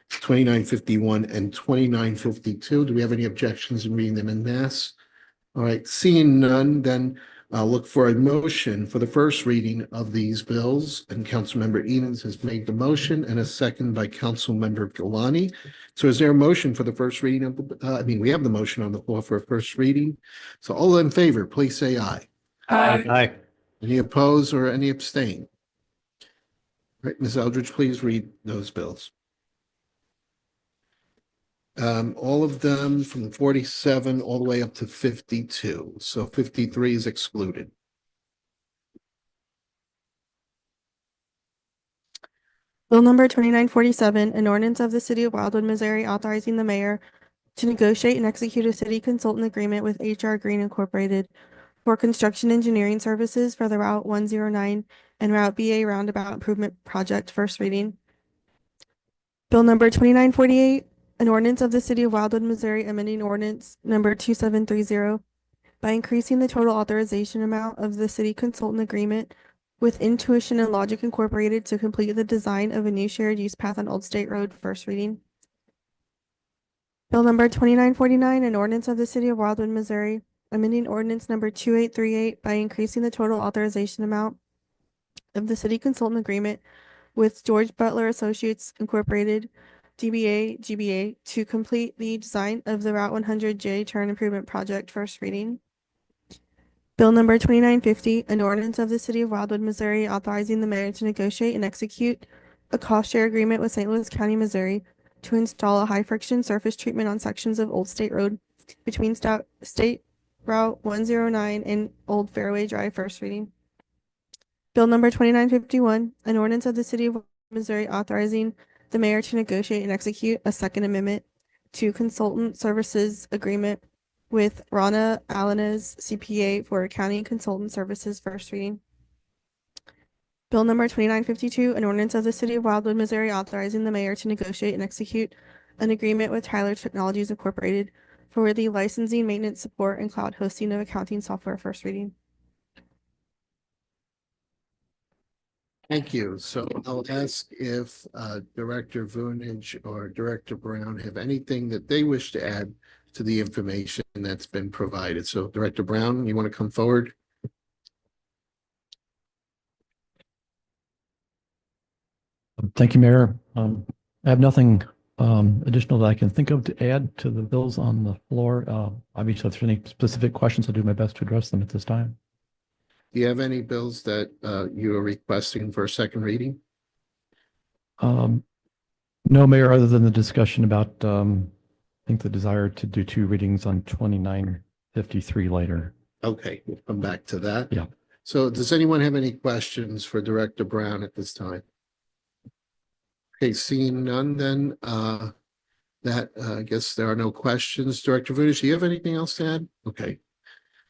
D: 2951, and 2952. Do we have any objections in reading them en masse? All right, seeing none, then I'll look for a motion for the first reading of these bills, and Councilmember Edens has made the motion and a second by Councilmember Galani. So is there a motion for the first reading of the, we have the motion on the floor for a first reading. So all in favor, please say aye.
M: Aye.
D: Any oppose or any abstain? All right, Ms. Eldridge, please read those bills. All of them from 47 all the way up to 52. So 53 is excluded.
B: Bill number 2947, an ordinance of the city of Wildwood, Missouri, authorizing the mayor to negotiate and execute a city consultant agreement with HR Green Incorporated for construction engineering services for the Route 109 and Route BA roundabout improvement project. First reading. Bill number 2948, an ordinance of the city of Wildwood, Missouri, amending ordinance number 2730 by increasing the total authorization amount of the city consultant agreement with Intuition and Logic Incorporated to complete the design of a new shared use path on Old State Road. First reading. Bill number 2949, an ordinance of the city of Wildwood, Missouri, amending ordinance number 2838 by increasing the total authorization amount of the city consultant agreement with George Butler Associates Incorporated, DBA GBA, to complete the design of the Route 100J turn improvement project. First reading. Bill number 2950, an ordinance of the city of Wildwood, Missouri, authorizing the mayor to negotiate and execute a cost share agreement with St. Louis County, Missouri, to install a high friction surface treatment on sections of Old State Road between State Route 109 and Old Fairway Drive. First reading. Bill number 2951, an ordinance of the city of Missouri authorizing the mayor to negotiate and execute a second amendment to consultant services agreement with Rana Alanas CPA for county consultant services. First reading. Bill number 2952, an ordinance of the city of Wildwood, Missouri authorizing the mayor to negotiate and execute an agreement with Tyler Technologies Incorporated for the licensing, maintenance, support, and cloud hosting of accounting software, first reading.
D: Thank you. So I'll ask if Director Vunich or Director Brown have anything that they wish to add to the information that's been provided. So Director Brown, you want to come forward?
Q: Thank you, Mayor. I have nothing additional that I can think of to add to the bills on the floor. Obviously, if there's any specific questions, I'll do my best to address them at this time.
D: Do you have any bills that you are requesting for a second reading?
Q: No, Mayor, other than the discussion about, I think the desire to do 2 readings on 2953 later.
D: Okay, we'll come back to that.
Q: Yeah.
D: So does anyone have any questions for Director Brown at this time? Okay, seeing none, then I guess there are no questions. Director Vunich, do you have anything else to add? Okay.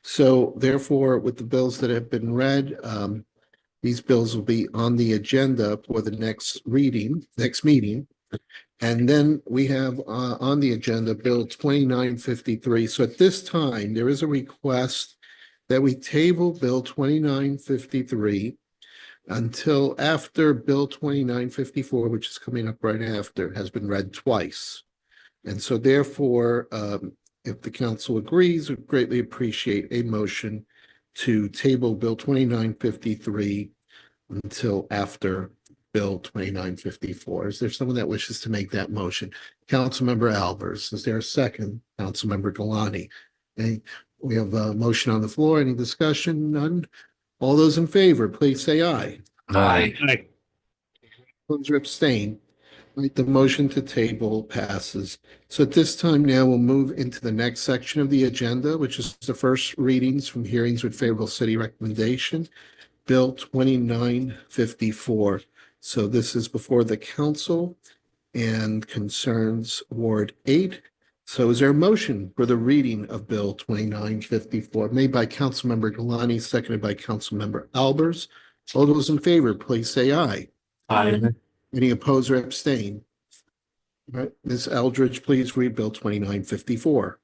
D: So therefore, with the bills that have been read, these bills will be on the agenda for the next meeting. And then we have on the agenda Bill 2953. So at this time, there is a request that we table Bill 2953 until after Bill 2954, which is coming up right after, has been read twice. And so therefore, if the council agrees, we greatly appreciate a motion to table Bill 2953 until after Bill 2954. Is there someone that wishes to make that motion? Councilmember Albers, is there a second? Councilmember Galani. Okay, we have a motion on the floor. Any discussion? None. All those in favor, please say aye.
A: Aye.
D: Those who abstain. Right, the motion to table passes. So at this time now, we'll move into the next section of the agenda, which is the first readings from hearings with favorable city recommendation, Bill 2954. So this is before the council and concerns Ward 8. So is there a motion for the reading of Bill 2954, made by Councilmember Galani, seconded by Councilmember Albers? All those in favor, please say aye.
A: Aye.
D: Any opposed or abstain? All right, Ms. Eldridge, please read Bill 2954.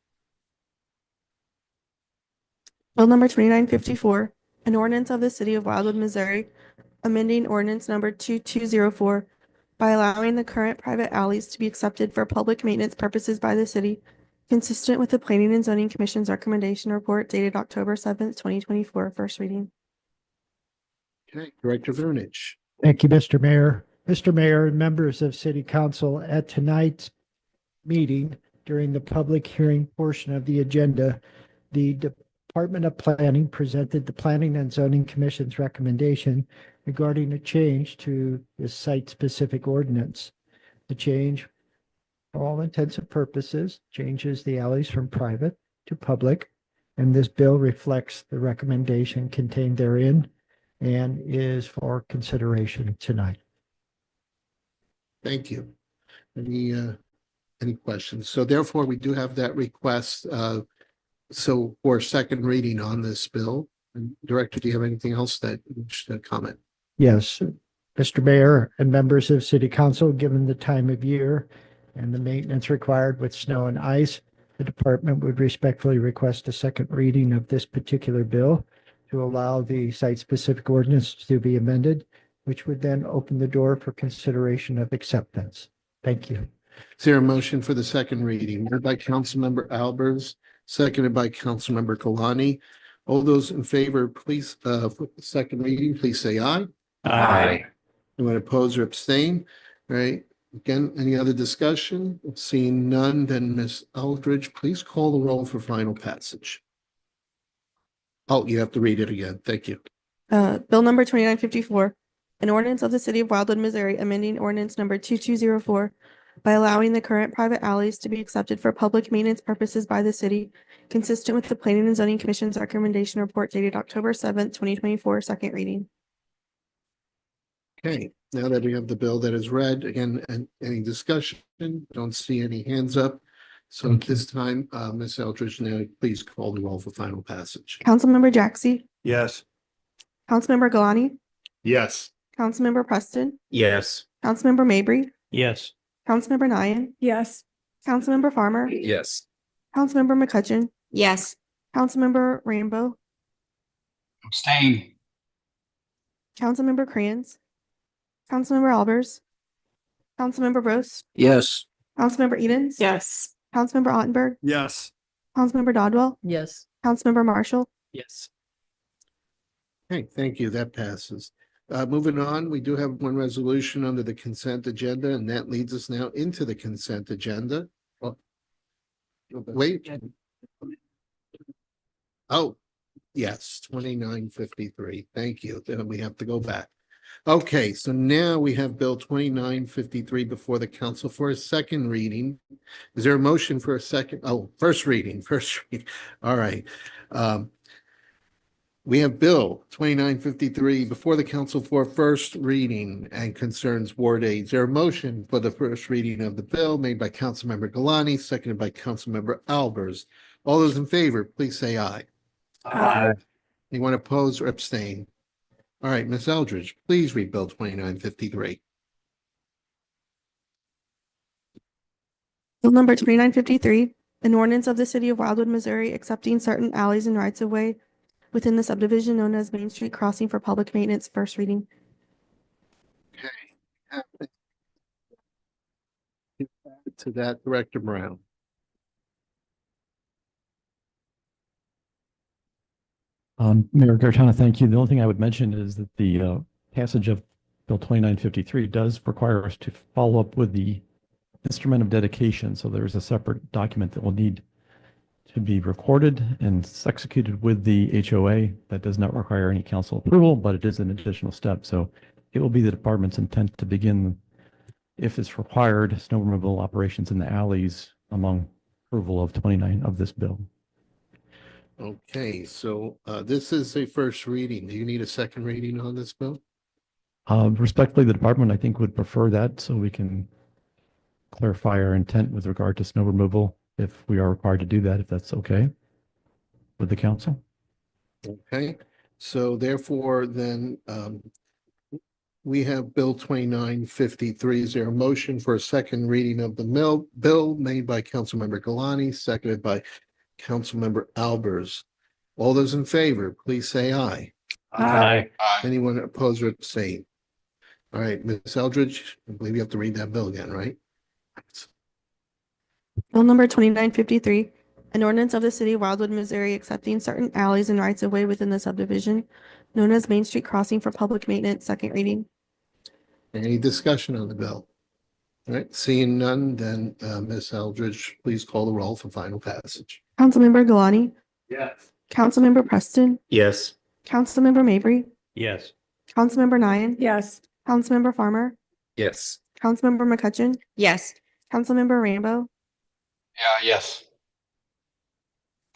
B: Bill number 2954, an ordinance of the city of Wildwood, Missouri, amending ordinance number 2204 by allowing the current private alleys to be accepted for public maintenance purposes by the city, consistent with the Planning and Zoning Commission's recommendation report dated October 7th, 2024, first reading.
D: Okay, Director Vunich.
G: Thank you, Mr. Mayor. Mr. Mayor and members of City Council, at tonight's meeting, during the public hearing portion of the agenda, the Department of Planning presented the Planning and Zoning Commission's recommendation regarding a change to the site-specific ordinance. The change, for all intents and purposes, changes the alleys from private to public, and this bill reflects the recommendation contained therein and is for consideration tonight.
D: Thank you. Any questions? So therefore, we do have that request. So for second reading on this bill, and Director, do you have anything else that you wish to comment?
G: Yes, Mr. Mayor and members of City Council, given the time of year and the maintenance required with snow and ice, the department would respectfully request a second reading of this particular bill to allow the site-specific ordinance to be amended, which would then open the door for consideration of acceptance. Thank you.
D: Is there a motion for the second reading? Moved by Councilmember Albers, seconded by Councilmember Kalani. All those in favor, please, for the second reading, please say aye.
A: Aye.
D: Anyone oppose or abstain? All right. Again, any other discussion? Seeing none, then Ms. Eldridge, please call the roll for final passage. Oh, you have to read it again. Thank you.
B: Bill number 2954, an ordinance of the city of Wildwood, Missouri, amending ordinance number 2204 by allowing the current private alleys to be accepted for public maintenance purposes by the city, consistent with the Planning and Zoning Commission's recommendation report dated October 7th, 2024, second reading.
D: Okay, now that we have the bill that is read, again, and any discussion? Don't see any hands up. So at this time, Ms. Eldridge, now please call the roll for final passage.
B: Councilmember Jaxi,
C: Yes.
B: Councilmember Galani,
C: Yes.
B: Councilmember Preston,
C: Yes.
B: Councilmember Mabry,
M: Yes.
B: Councilmember Nyan,
N: Yes.
B: Councilmember Farmer,
A: Yes.
B: Councilmember McCutcheon,
N: Yes.
B: Councilmember Rambo,
K: Abstain.
B: Councilmember Crayons, Councilmember Albers, Councilmember Roast,
O: Yes.
B: Councilmember Edens.
N: Yes.
B: Councilmember Ottenberg,
P: Yes.
B: Councilmember Dodwell,
F: Yes.
B: Councilmember Marshall,
P: Yes.
D: Okay, thank you. That passes. Moving on, we do have one resolution under the consent agenda, and that leads us now into the consent agenda. Oh, wait. Oh, yes, 2953. Thank you. Then we have to go back. Okay, so now we have Bill 2953 before the council for a second reading. Is there a motion for a second? Oh, first reading. All right. We have Bill 2953 before the council for first reading and concerns Ward 8. Is there a motion for the first reading of the bill made by Councilmember Galani, seconded by Councilmember Albers? All those in favor, please say aye.
P: Aye.
D: Anyone oppose or abstain? All right, Ms. Eldridge, please read Bill 2953.
B: Bill number 2953, an ordinance of the city of Wildwood, Missouri, accepting certain alleys and rights of way within the subdivision known as Main Street Crossing for public maintenance, first reading.
D: To that, Director Brown.
Q: Mayor Gaetano, thank you. The only thing I would mention is that the passage of Bill 2953 does require us to follow up with the instrument of dedication. So there is a separate document that will need to be recorded and executed with the HOA. That does not require any council approval, but it is an additional step. So it will be the department's intent to begin, if it's required, snow removal operations in the alleys among approval of 29 of this bill.
D: Okay, so this is a first reading. Do you need a second reading on this bill?
Q: Respectfully, the department, I think, would prefer that so we can clarify our intent with regard to snow removal if we are required to do that, if that's okay with the council.
D: Okay, so therefore then we have Bill 2953. Is there a motion for a second reading of the bill made by Councilmember Galani, seconded by Councilmember Albers? All those in favor, please say aye.
P: Aye.
D: Anyone opposed or abstain? All right, Ms. Eldridge, I believe you have to read that bill again, right?
B: Bill number 2953, an ordinance of the city of Wildwood, Missouri, accepting certain alleys and rights of way within the subdivision known as Main Street Crossing for public maintenance, second reading.
D: Any discussion on the bill? All right, seeing none, then Ms. Eldridge, please call the roll for final passage.
B: Councilmember Galani,
P: Yes.
B: Councilmember Preston,
C: Yes.
B: Councilmember Mabry,
M: Yes.
B: Councilmember Nyan,
N: Yes.
B: Councilmember Farmer,
A: Yes.
B: Councilmember McCutcheon,
N: Yes.
B: Councilmember Rambo,
K: Yes.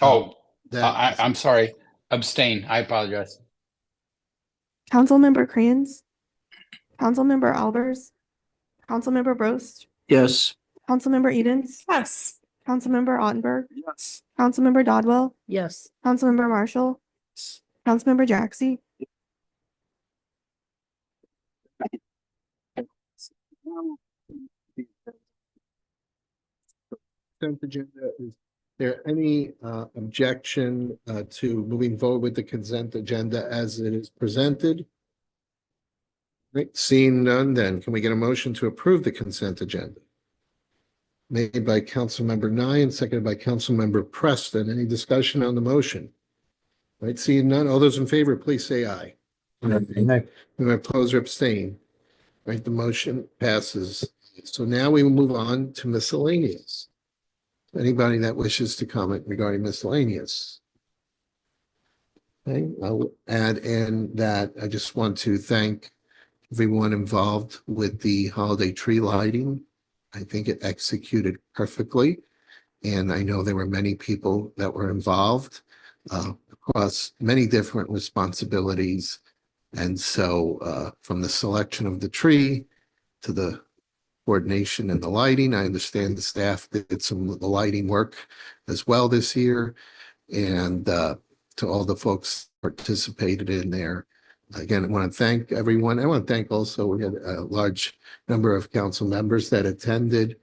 K: Oh,
D: That
K: I'm sorry. Abstain. I apologize.
B: Councilmember Crayons, Councilmember Albers, Councilmember Roast,
O: Yes.
B: Councilmember Edens,
N: Yes.
B: Councilmember Ottenberg,
P: Yes.
B: Councilmember Dodwell,
F: Yes.
B: Councilmember Marshall, Councilmember Jaxi,
D: consent agenda. Is there any objection to moving forward with the consent agenda as it is presented? Right, seeing none, then can we get a motion to approve the consent agenda? Made by Councilmember Nyan, seconded by Councilmember Preston. Any discussion on the motion? Right, seeing none, all those in favor, please say aye. Anyone oppose or abstain? Right, the motion passes. So now we will move on to miscellaneous. Anybody that wishes to comment regarding miscellaneous? Okay, I'll add in that I just want to thank everyone involved with the holiday tree lighting. I think it executed perfectly. And I know there were many people that were involved across many different responsibilities. And so from the selection of the tree to the coordination and the lighting, I understand the staff did some of the lighting work as well this year. And to all the folks participated in there. Again, I want to thank everyone. I want to thank also, we had a large number of council members that attended.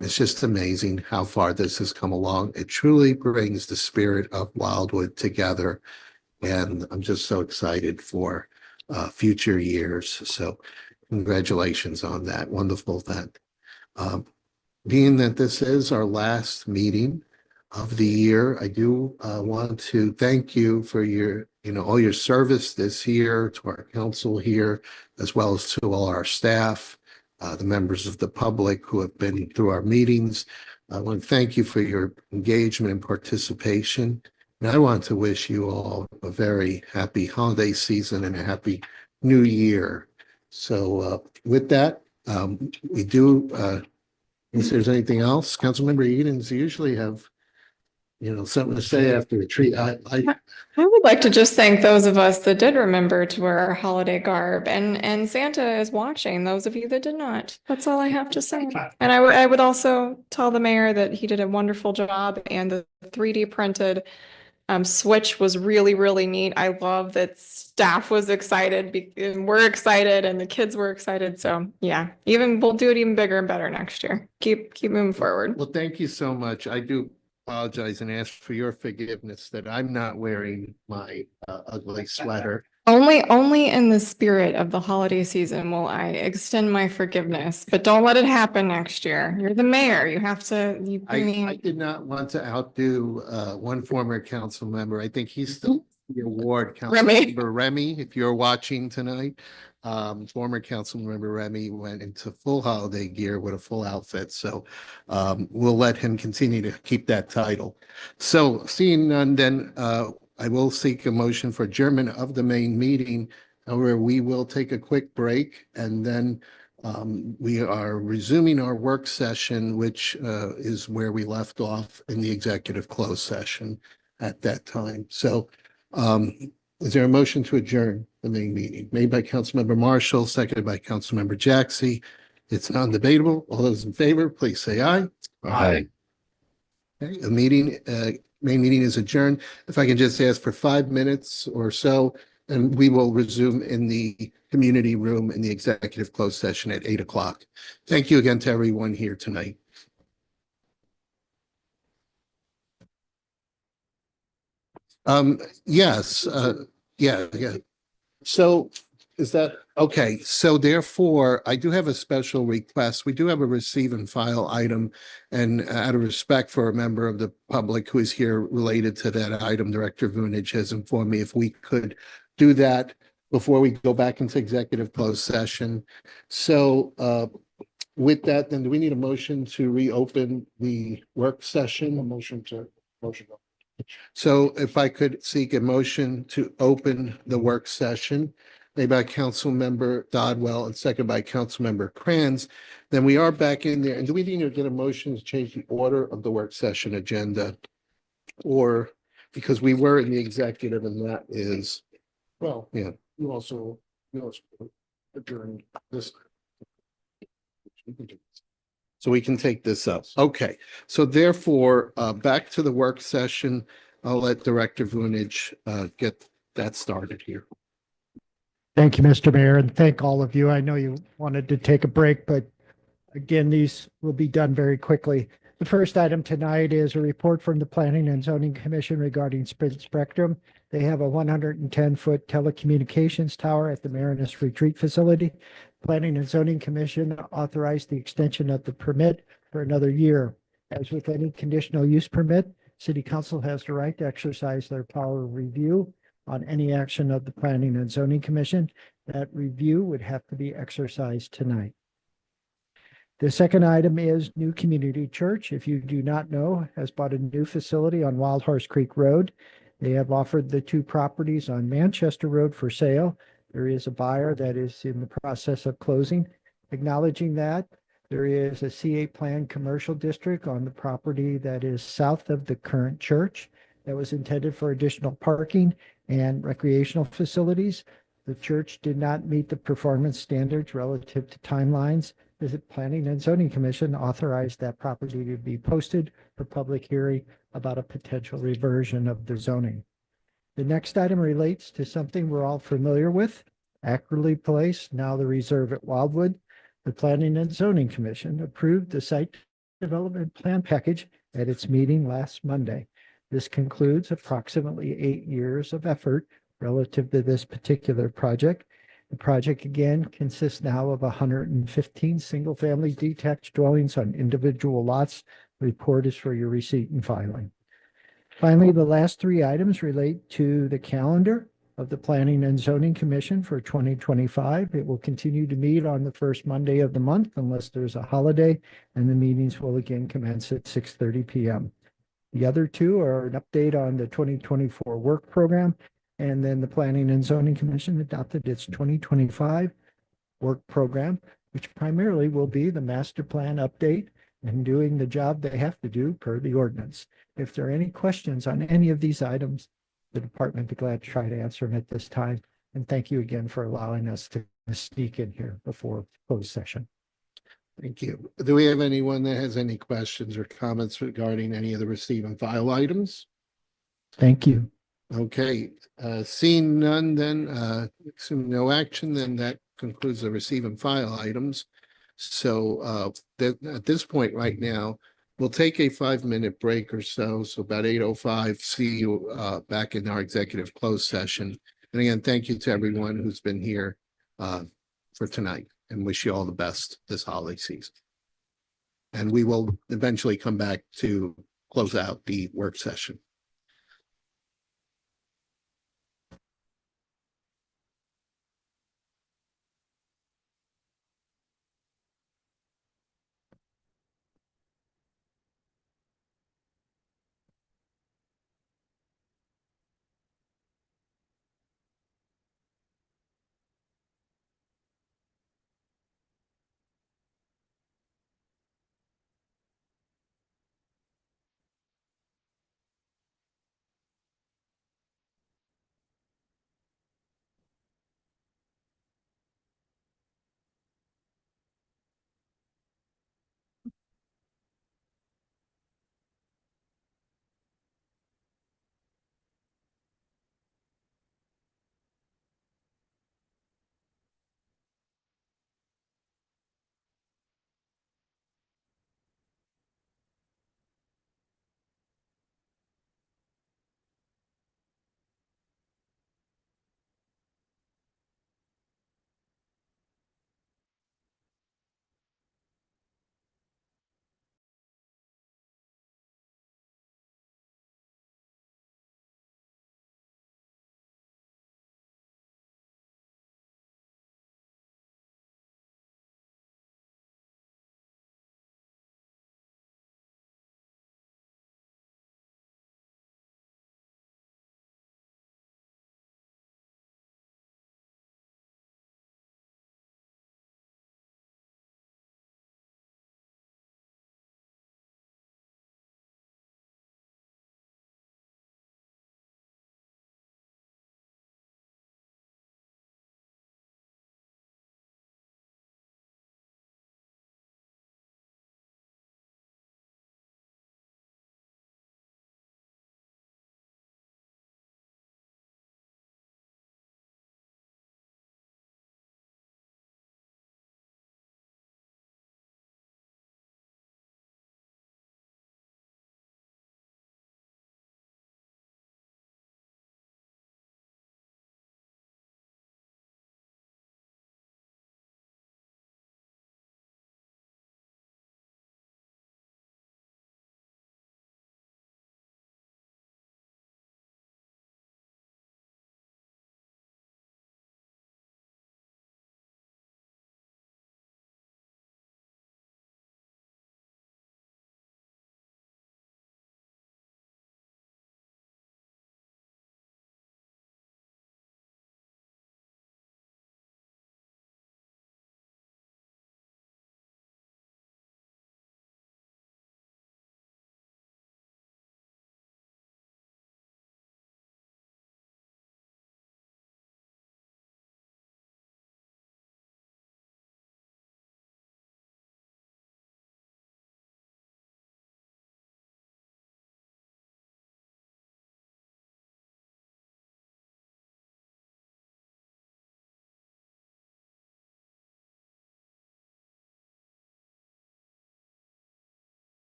D: It's just amazing how far this has come along. It truly brings the spirit of Wildwood together. And I'm just so excited for future years. So congratulations on that wonderful event. Being that this is our last meeting of the year, I do want to thank you for your, all your service this year to our council here, as well as to all our staff, the members of the public who have been through our meetings. I want to thank you for your engagement and participation. And I want to wish you all a very happy holiday season and a happy new year. So with that, we do, if there's anything else, Councilmember Edens usually have, something to say after a treat.
N: I would like to just thank those of us that did remember to wear our holiday garb, and Santa is watching those of you that did not. That's all I have to say. And I would also tell the mayor that he did a wonderful job, and the 3D printed switch was really, really neat. I love that staff was excited and we're excited and the kids were excited. So yeah, we'll do it even bigger and better next year. Keep moving forward.
D: Well, thank you so much. I do apologize and ask for your forgiveness that I'm not wearing my ugly sweater.
N: Only in the spirit of the holiday season will I extend my forgiveness, but don't let it happen next year. You're the mayor. You have to.
D: I did not want to outdo one former council member. I think he's still the award, Councilmember Remy. If you're watching tonight, former council member Remy went into full holiday gear with a full outfit. So we'll let him continue to keep that title. So seeing none, then I will seek a motion for adjournment of the main meeting. However, we will take a quick break and then we are resuming our work session, which is where we left off in the executive closed session at that time. So is there a motion to adjourn the main meeting? Made by Councilmember Marshall, seconded by Councilmember Jaxi. It's non-debatable. All those in favor, please say aye.
A: Aye.
D: Okay, the main meeting is adjourned. If I can just ask for 5 minutes or so, and we will resume in the community room in the executive closed session at 8 o'clock. Thank you again to everyone here tonight. Yes, yeah. So is that okay? So therefore, I do have a special request. We do have a receive and file item, and out of respect for a member of the public who is here related to that item, Director Vunich has informed me if we could do that before we go back into executive closed session. So with that, then do we need a motion to reopen the work session?
H: Motion.
D: So if I could seek a motion to open the work session, made by Councilmember Dodwell and second by Councilmember Kranz, then we are back in there. And do we need to get a motion to change the order of the work session agenda? Or because we were in the executive and that is,
H: Well,
D: yeah.
H: you also adjourn this.
D: So we can take this up. Okay, so therefore, back to the work session. I'll let Director Vunich get that started here.
G: Thank you, Mr. Mayor, and thank all of you. I know you wanted to take a break, but again, these will be done very quickly. The first item tonight is a report from the Planning and Zoning Commission regarding Sprint Spectrum. They have a 110-foot telecommunications tower at the Marinus Retreat Facility. Planning and Zoning Commission authorized the extension of the permit for another year. As with any conditional use permit, City Council has the right to exercise their power of review on any action of the Planning and Zoning Commission. That review would have to be exercised tonight. The second item is New Community Church. If you do not know, has bought a new facility on Wild Horse Creek Road. They have offered the two properties on Manchester Road for sale. There is a buyer that is in the process of closing. Acknowledging that, there is a C8 planned commercial district on the property that is south of the current church that was intended for additional parking and recreational facilities. The church did not meet the performance standards relative to timelines. The Planning and Zoning Commission authorized that property to be posted for public hearing about a potential reversion of the zoning. The next item relates to something we're all familiar with, Ackerley Place, now the Reserve at Wildwood. The Planning and Zoning Commission approved the site Development Plan Package at its meeting last Monday. This concludes approximately 8 years of effort relative to this particular project. The project again consists now of 115 single-family detached dwellings on individual lots. The report is for your receipt and filing. Finally, the last 3 items relate to the calendar of the Planning and Zoning Commission for 2025. It will continue to meet on the first Monday of the month unless there's a holiday, and the meetings will again commence at 6:30 p.m. The other 2 are an update on the 2024 work program, and then the Planning and Zoning Commission adopted its 2025 work program, which primarily will be the master plan update and doing the job they have to do per the ordinance. If there are any questions on any of these items, the department would be glad to try to answer them at this time. And thank you again for allowing us to sneak in here before closed session.
D: Thank you. Do we have anyone that has any questions or comments regarding any of the receive and file items?
G: Thank you.
D: Okay, seeing none, then assuming no action, then that concludes the receive and file items. So at this point right now, we'll take a 5-minute break or so. So about 8:05, see you back in our executive closed session. And again, thank you to everyone who's been here for tonight, and wish you all the best this holiday season. And we will eventually come back to close out the work session.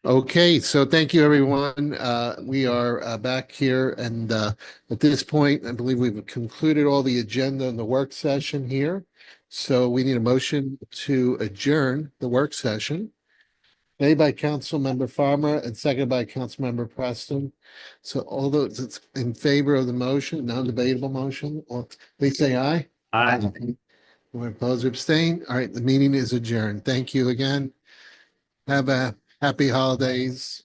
D: Okay, so thank you, everyone. We are back here, and at this point, I believe we've concluded all the agenda in the work session here. So we need a motion to adjourn the work session. Made by Councilmember Farmer and seconded by Councilmember Preston. So all those that's in favor of the motion, non-debatable motion, or please say aye.
P: Aye.
D: Anyone opposed or abstain? All right, the meeting is adjourned. Thank you again. Have a happy holidays.